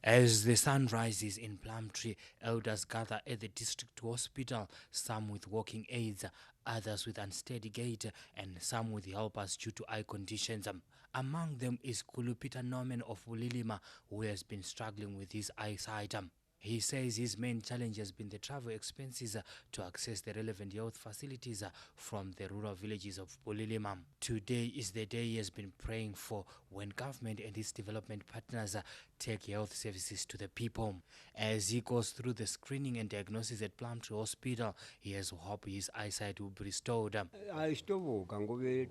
As the sun rises in Plumtree, elders gather at the district hospital, some with walking aids, others with unsteady gait, and some with helpers due to eye conditions. Among them is Kulupita Norman of Bulilima, who has been struggling with his eyesight. He says his main challenge has been the travel expenses to access the relevant health facilities from the rural villages of Bulilima. Today is the day he has been praying for, when government and its development partners take health services to the people. As he goes through the screening and diagnosis at Plumtree Hospital, he has hope his eyesight will be restored.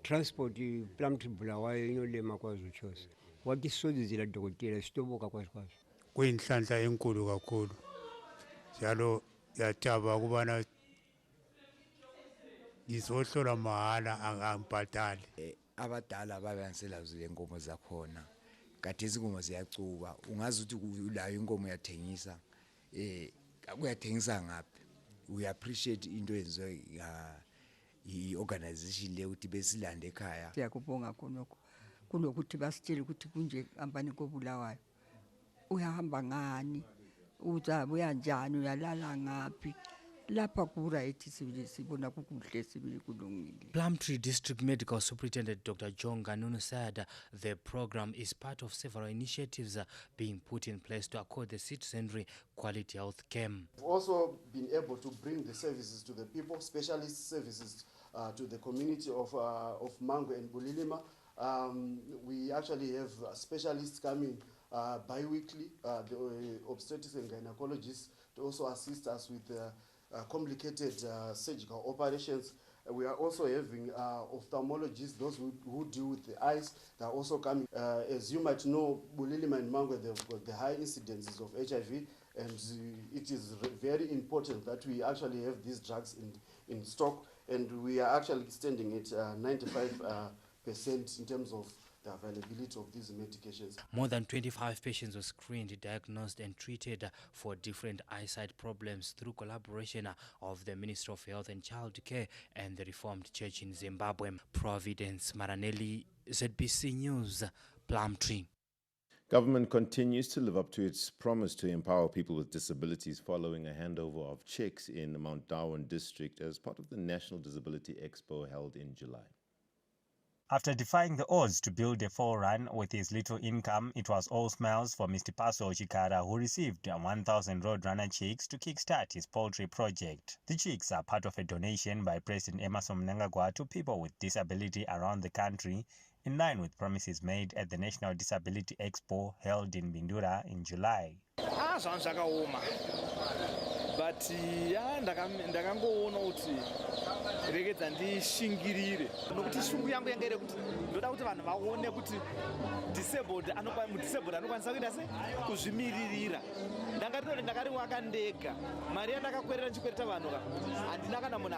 Transport Plumtree Bulawayo inolema kwazo chose. What is so zila dokotela sitoboka kwazo. Kuyinhlanhla enkulu kakhulu njalo yataba ukubana ngizohlola mahhala angibhadali. Abadala bayansela zile nkomo zakhona. Kathesi inkomo ziyacuba. Ungazi ukuthi ulayo inkomo yathengisa. Uyathengisa ngaphi? We appreciate into enziwe i-organization le ukuthi besilande ekhaya. Siyakubonga khonokho. Kunokuthi basitshele ukuthi kunje ambani kobulawayo. Uyahamba ngani? Uzabuya njani? Uyalala ngaphi? Lapha kuright sibona kukuhle sibili kulungile. Plumtree District Medical Superintendent Dr. John Ganunu said the program is part of several initiatives being put in place to accord the citizenry quality health care. We've also been able to bring the services to the people, specialist services to the community of Mango and Bulilima. We actually have specialists coming bi-weekly, the obstetrics and gynecologists, to also assist us with complicated surgical operations. We are also having ophthalmologists, those who deal with the eyes, that are also coming. As you might know, Bulilima and Mango, they've got the high incidences of HIV, and it is very important that we actually have these drugs in stock, and we are actually extending it 95% in terms of the availability of these medications. More than 25 patients were screened, diagnosed and treated for different eyesight problems through collaboration of the Ministry of Health and Child Care and the Reformed Church in Zimbabwe. Providence Maranelli, ZBC News, Plumtree. Government continues to live up to its promise to empower people with disabilities following a handover of checks in the Mount Darwin district as part of the National Disability Expo held in July. After defying the odds to build a full run with his little income, it was all smiles for Mr. Paso Chikara, who received 1,000 Roadrunner chicks to kickstart his poultry project. The chicks are part of a donation by President Emmerson Mnangagwa to people with disability around the country, in line with promises made at the National Disability Expo held in Bindura in July. But ndakangoona kuti regedza ndishingirire nokuti shungu yangu yangere kuti ndoda kuti vanhu vaone kuti disabled anokwanisa kuita se kuzvimiririra. Ndakari wakandega mari yandakakwerera ndichikwereta vanhu ka handina kana munhu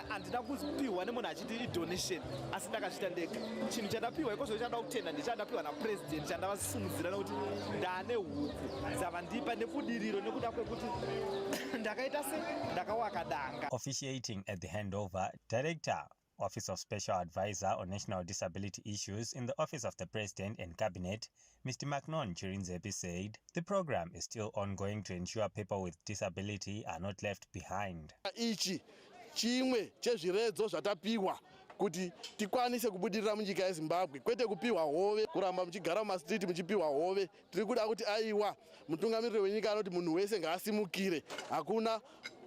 handina kupiwa nemunhu achiti donation asi ndakazviita ndega. Chinhu chandapiwa ikozvo chanda kutenda ndichandapiwa napresident chandavasimudzira nokuti ndaane huku dzava ndipa nebudiriro nekuda kwekuti Officiating at the handover, Director, Office of Special Advisor on National Disability Issues in the Office of the President and Cabinet, Mr. Macnon Chirinzepi said the program is still ongoing to ensure people with disability are not left behind. Ichi chimwe chezviredzo zvatapiwa kuti tikwanise kubudirira munyika yeZimbabwe, kwete kupiwa hove, kuramba muchigara mumastriti muchipiwa hove. Tiri kuda kuti aiwa mutungamiriri wenyika anoti munhu wese ngaasimukire, hakuna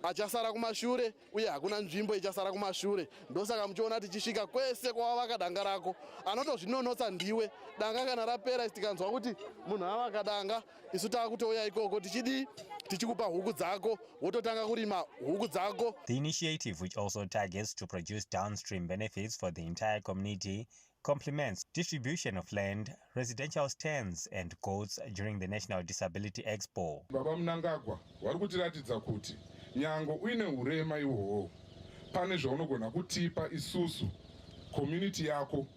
achasara kumashure uye hakuna nzvimbo ichasara kumashure. Ndosaka muchiona tichisvika kwese kwavaka danga rako, anotozvinonotsa ndiwe. Danga kana rapera tikanzwa kuti munhu avaka danga, isu taakutouya ikoko tichikupa huku dzako wototanga kurima huku dzako. The initiative, which also targets to produce downstream benefits for the entire community, complements distribution of land, residential stands and goats during the National Disability Expo. Baba Mnangagwa vari kutiratidza kuti nyango uine urema ihwohwo pane zvaunogona kutipa isusu community yako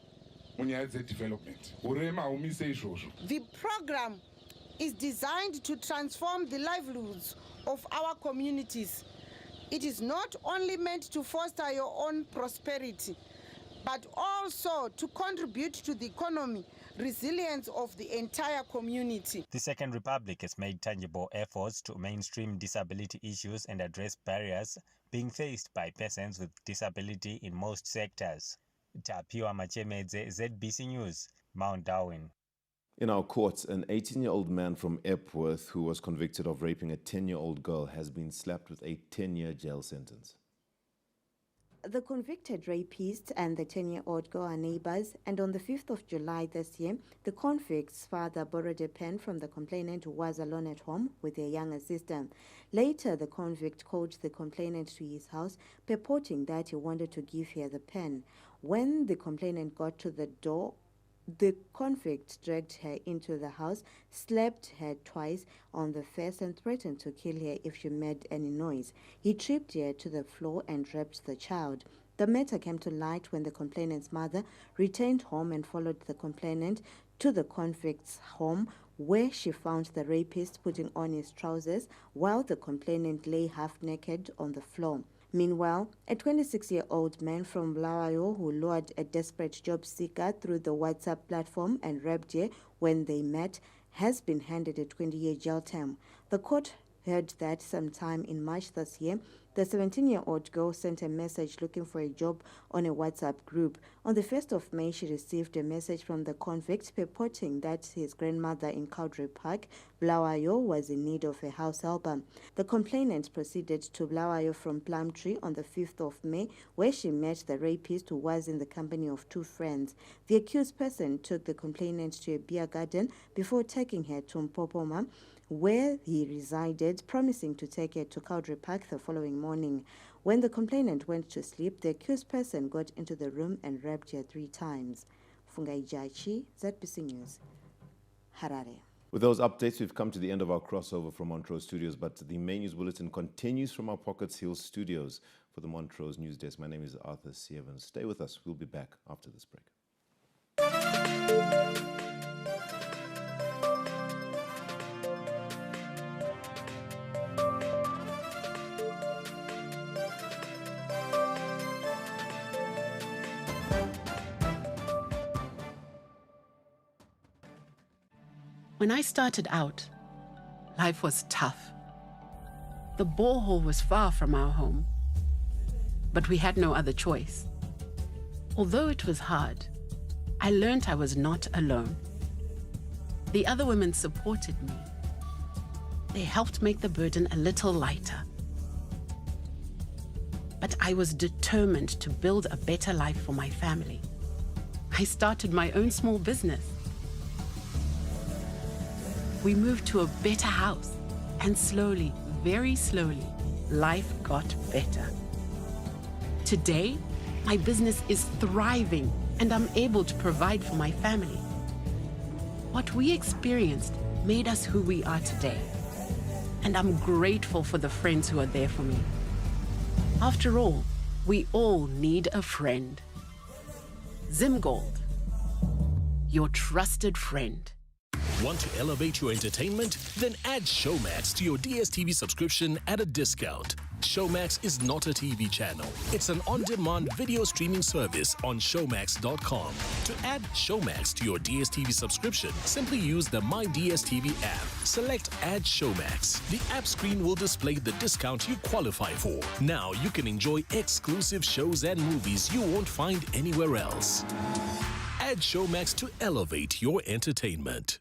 munyaya dzedevelopment. Urema haumise izvozvo. The program is designed to transform the livelihoods of our communities. It is not only meant to foster your own prosperity, but also to contribute to the economy resilience of the entire community. The Second Republic has made tangible efforts to mainstream disability issues and address barriers being faced by persons with disability in most sectors. Tapiwa Machemedze, ZBC News, Mount Darwin. In our courts, an 18-year-old man from Epworth who was convicted of raping a 10-year-old girl has been slapped with a 10-year jail sentence. The convicted rapist and the 10-year-old girl are neighbors, and on the 5th of July this year, the convict's father borrowed a pen from the complainant who was alone at home with their younger sister. Later, the convict called the complainant to his house, purporting that he wanted to give her the pen. When the complainant got to the door, the convict dragged her into the house, slapped her twice on the face and threatened to kill her if she made any noise. He tripped her to the floor and raped the child. The matter came to light when the complainant's mother returned home and followed the complainant to the convict's home, where she found the rapist putting on his trousers while the complainant lay half-naked on the floor. Meanwhile, a 26-year-old man from Bulawayo who lured a desperate job seeker through the WhatsApp platform and raped her when they met has been handed a 20-year jail term. The court heard that sometime in March this year, the 17-year-old girl sent a message looking for a job on a WhatsApp group. On the 1st of May, she received a message from the convict purporting that his grandmother in Caudray Park, Bulawayo, was in need of a house helper. The complainant proceeded to Bulawayo from Plumtree on the 5th of May, where she met the rapist who was in the company of two friends. The accused person took the complainant to a beer garden before taking her to Mpopoma, where he resided, promising to take her to Caudray Park the following morning. When the complainant went to sleep, the accused person got into the room and raped her 3 times. Fungai Jachi, ZBC News, Harare. With those updates, we've come to the end of our crossover from Montrose Studios, but the main news bulletin continues from our Pockets Hill studios. For the Montrose News Desk, my name is Arthur Sievens. Stay with us. We'll be back after this break. When I started out, life was tough. The borehole was far from our home, but we had no other choice. Although it was hard, I learned I was not alone. The other women supported me. They helped make the burden a little lighter. But I was determined to build a better life for my family. I started my own small business. We moved to a better house, and slowly, very slowly, life got better. Today, my business is thriving, and I'm able to provide for my family. What we experienced made us who we are today, and I'm grateful for the friends who are there for me. After all, we all need a friend. Zimgold, your trusted friend. Want to elevate your entertainment? Then add Showmax to your DSTV subscription at a discount. Showmax is not a TV channel. It's an on-demand video streaming service on showmax.com. To add Showmax to your DSTV subscription, simply use the My DSTV app. Select Add Showmax. The app screen will display the discount you qualify for. Now you can enjoy exclusive shows and movies you won't find anywhere else. Add Showmax to elevate your entertainment.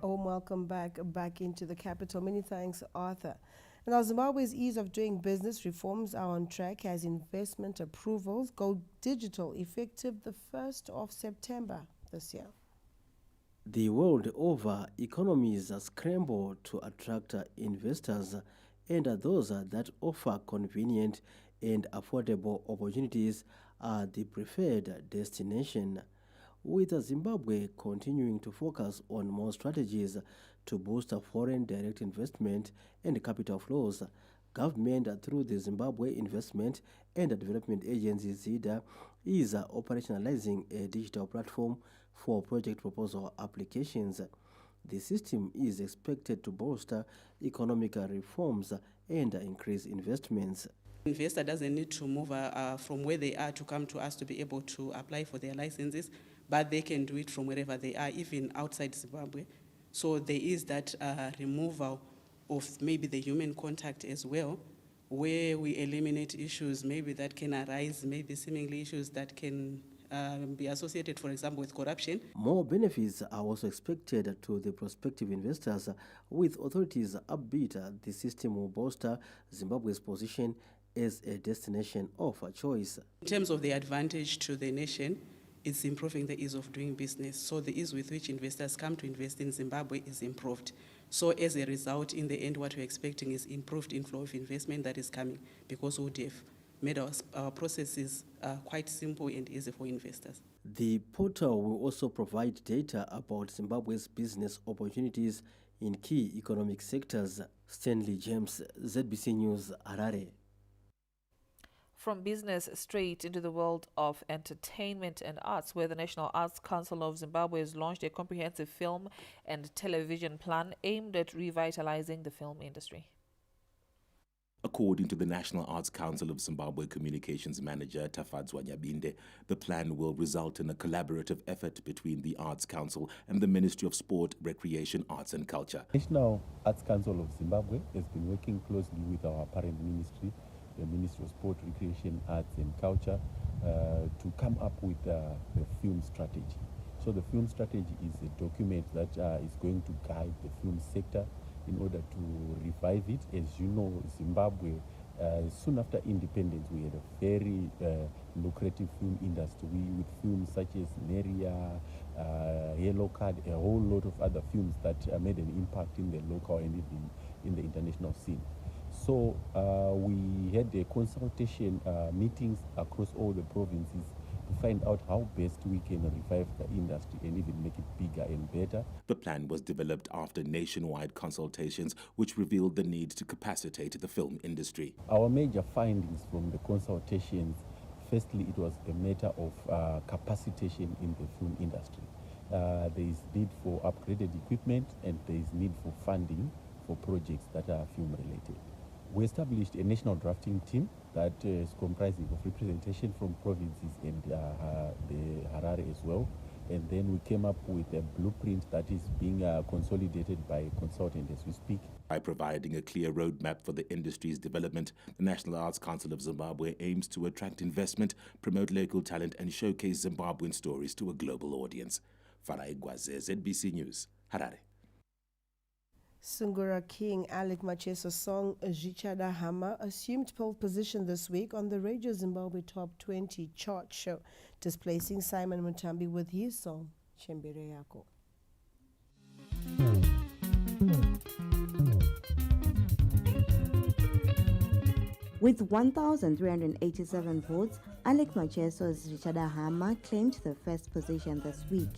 Welcome back into the capital. Many thanks, Arthur. Now, Zimbabwe's ease of doing business reforms are on track as investment approvals go digital effective the 1st of September this year. The world over, economies scramble to attract investors, and those that offer convenient and affordable opportunities are the preferred destination. With Zimbabwe continuing to focus on more strategies to boost foreign direct investment and capital flows, government through the Zimbabwe Investment and Development Agency ZIDA is operationalizing a digital platform for project proposal applications. The system is expected to bolster economic reforms and increase investments. Investor doesn't need to move from where they are to come to us to be able to apply for their licenses, but they can do it from wherever they are, even outside Zimbabwe. So there is that removal of maybe the human contact as well, where we eliminate issues maybe that can arise, maybe seemingly issues that can be associated, for example, with corruption. More benefits are also expected to the prospective investors, with authorities upbeat the system will bolster Zimbabwe's position as a destination of choice. In terms of the advantage to the nation, it's improving the ease of doing business. So the ease with which investors come to invest in Zimbabwe is improved. So as a result, in the end, what we're expecting is improved inflow of investment that is coming, because we would have made our processes quite simple and easy for investors. The portal will also provide data about Zimbabwe's business opportunities in key economic sectors. Stanley James, ZBC News, Harare. From business straight into the world of entertainment and arts, where the National Arts Council of Zimbabwe has launched a comprehensive film and television plan aimed at revitalizing the film industry. According to the National Arts Council of Zimbabwe Communications Manager Tafadzwa Nyabinde, the plan will result in a collaborative effort between the Arts Council and the Ministry of Sport, Recreation, Arts and Culture. National Arts Council of Zimbabwe has been working closely with our parent ministry, the Ministry of Sport, Recreation, Arts and Culture, to come up with the film strategy. So the film strategy is a document that is going to guide the film sector in order to revive it. As you know, Zimbabwe, soon after independence, we had a very lucrative film industry with films such as Neria, Yellow Card, a whole lot of other films that made an impact in the local and even in the international scene. So we had a consultation meetings across all the provinces to find out how best we can revive the industry and even make it bigger and better. The plan was developed after nationwide consultations which revealed the need to capacitate the film industry. Our major findings from the consultations, firstly, it was a matter of capacitation in the film industry. There is need for upgraded equipment and there is need for funding for projects that are film related. We established a national drafting team that is comprising of representation from provinces and the Harare as well. And then we came up with a blueprint that is being consolidated by a consultant as we speak. By providing a clear roadmap for the industry's development, the National Arts Council of Zimbabwe aims to attract investment, promote local talent, and showcase Zimbabwean stories to a global audience. Farai Gwaze, ZBC News, Harare. Sungura King Alec Macheso's song Zichada Hama assumed pole position this week on the Radio Zimbabwe Top 20 chart show, displacing Simon Mutambi with his song Chembere Yako. With 1,387 votes, Alec Macheso's Zichada Hama claimed the first position this week.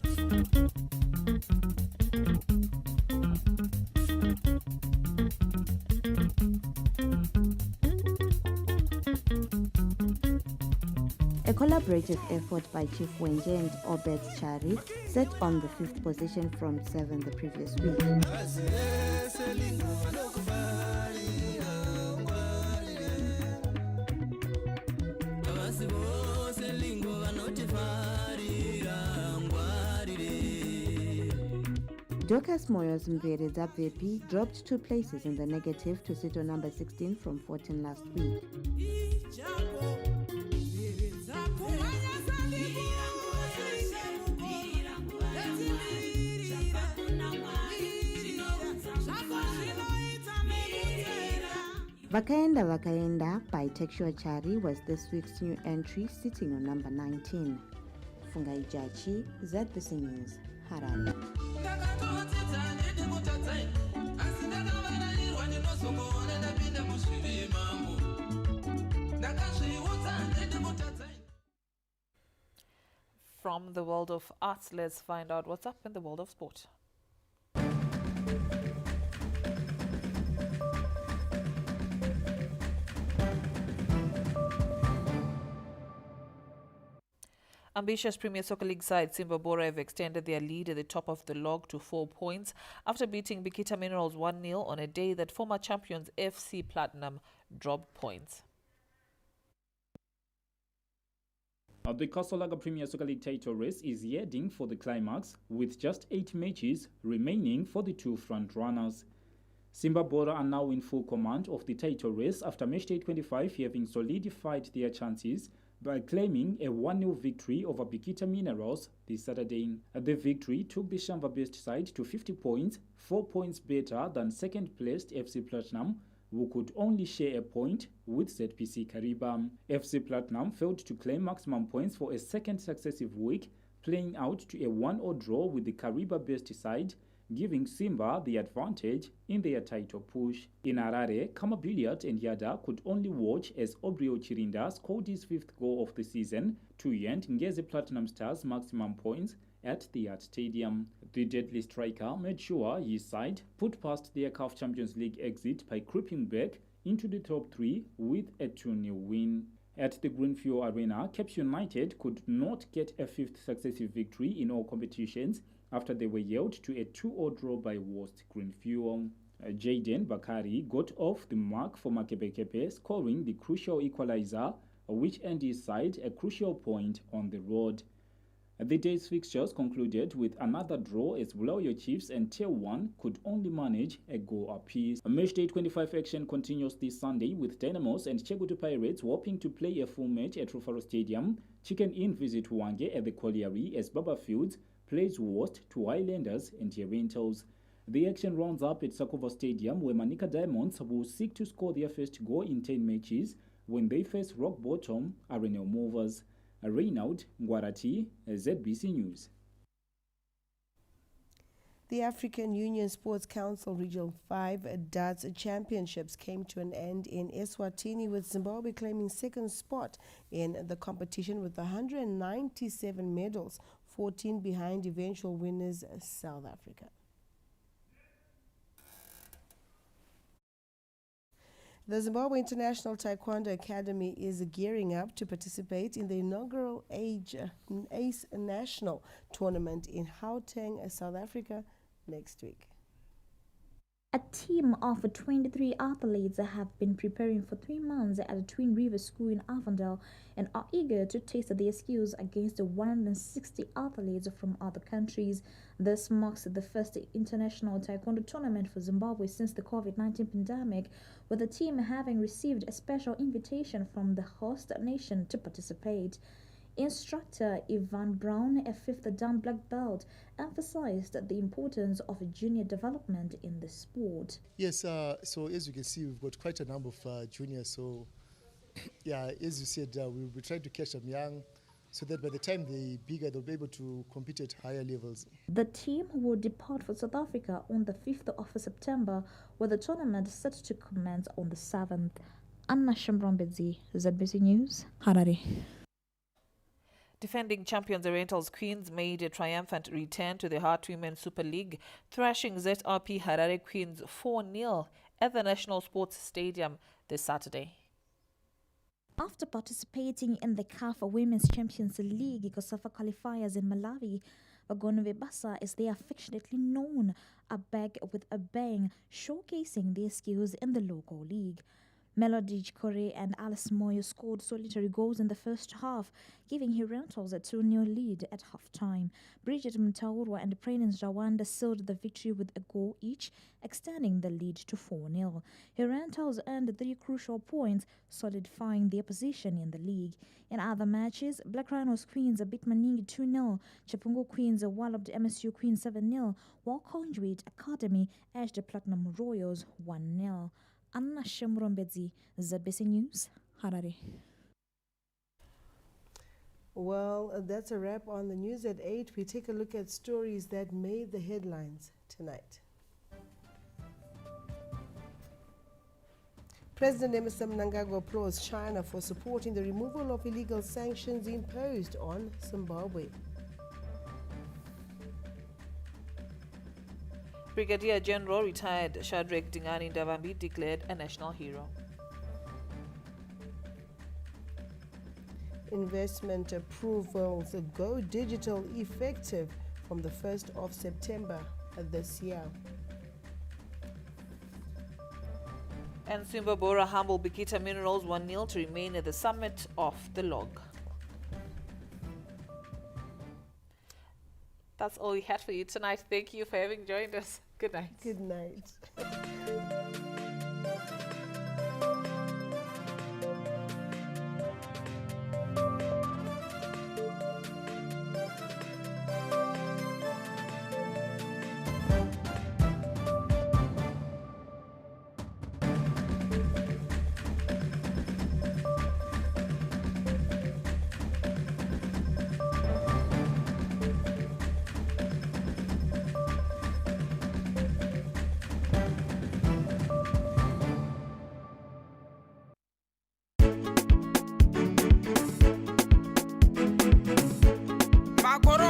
A collaborative effort by Chief Wenje and Obed Chari set on the 5th position from 7 the previous week. Dorcas Moyo's Mvere Zabvepi dropped 2 places in the negative to sit on number 16 from 14 last week. Vakaenda Vakaenda by Texua Chari was this week's new entry, sitting on number 19. Fungai Jachi, ZBC News, Harare. From the world of arts, let's find out what's up in the world of sport. Ambitious Premier Soccer League side Simba Bora have extended their lead at the top of the log to 4 points after beating Bikita Minerals 1-0 on a day that former champions FC Platinum dropped points. The Kasolaga Premier Soccer League title race is heading for the climax with just 8 matches remaining for the 2 front runners. Simba Bora are now in full command of the title race after matchday 25 having solidified their chances by claiming a 1-0 victory over Bikita Minerals this Saturday. The victory took the Shamba-based side to 50 points, 4 points better than second-placed FC Platinum, who could only share a point with ZPC Kariba. FC Platinum failed to claim maximum points for a second successive week, playing out to a 1-0 draw with the Kariba-based side, giving Simba the advantage in their title push. In Harare, Kama Billiard and Yada could only watch as Obrio Chirinda scored his 5th goal of the season to end Ngeze Platinum Stars maximum points at the Art Stadium. The deadly striker made sure his side put past their CAF Champions League exit by creeping back into the top 3 with a 2-0 win. At the Greenfield Arena, Caps United could not get a 5th successive victory in all competitions after they were yelled to a 2-0 draw by Worst Greenfield. Jaden Bakari got off the mark for Makebekepe, scoring the crucial equalizer, which earned his side a crucial point on the road. The day's fixtures concluded with another draw as Bulawayo Chiefs and Tier 1 could only manage a goal apiece. Matchday 25 action continues this Sunday with Dynamos and Chegutu Pirates hoping to play a full match at Rufaro Stadium. Chicken Inn visit Wange at the Colliery as Baba Fields plays host to Highlanders and Rentals. The action rounds up at Sakova Stadium where Manika Diamonds will seek to score their first goal in 10 matches when they face rock bottom Arenal Movers. Reynaud Ngwarati, ZBC News. The African Union Sports Council Regional 5 Darts Championships came to an end in Eswatini, with Zimbabwe claiming 2nd spot in the competition with 197 medals, 14 behind eventual winners South Africa. The Zimbabwe International Taekwondo Academy is gearing up to participate in the inaugural ACE National Tournament in Gauteng, South Africa, next week. A team of 23 athletes have been preparing for 3 months at the Twin River School in Avondale and are eager to test their skills against 160 athletes from other countries. This marks the first international taekwondo tournament for Zimbabwe since the COVID-19 pandemic, with the team having received a special invitation from the host nation to participate. Instructor Ivan Brown, a 5th Dan black belt, emphasized the importance of junior development in the sport. Yes, so as you can see, we've got quite a number of juniors. So, yeah, as you said, we'll be trying to catch them young so that by the time they're bigger, they'll be able to compete at higher levels. The team will depart for South Africa on the 5th of September, with the tournament set to commence on the 7th. Anna Shambrombedzi, ZBC News, Harare. Defending champions the Rentals Queens made a triumphant return to the Heart Women Super League, thrashing ZRP Harare Queens 4-0 at the National Sports Stadium this Saturday. After participating in the CAF Women's Champions League COSAFA qualifiers in Malawi, Vagonove Basa, as they are affectionately known, are back with a bang, showcasing their skills in the local league. Melody Chikore and Alice Moyo scored solitary goals in the first half, giving Rentals a 2-0 lead at half-time. Bridget Mtaurwa and Prudence Rawanda sealed the victory with a goal each, extending the lead to 4-0. Rentals earned 3 crucial points, solidifying their position in the league. In other matches, Black Rhinos Queens beat Maningi 2-0, Chapungo Queens walloped MSU Queens 7-0, while Conduit Academy edged Platinum Royals 1-0. Anna Shemrombedzi, ZBC News, Harare. Well, that's a wrap on the news at 8. We take a look at stories that made the headlines tonight. President Emmerson Mnangagwa applauds China for supporting the removal of illegal sanctions imposed on Zimbabwe. Brigadier General retired Shadrach Dingani Ndavambi declared a national hero. Investment approvals go digital effective from the 1st of September this year. And Simba Bora humble Bikita Minerals 1-0 to remain at the summit of the log. That's all we had for you tonight. Thank you for having joined us. Good night. Good night. makoro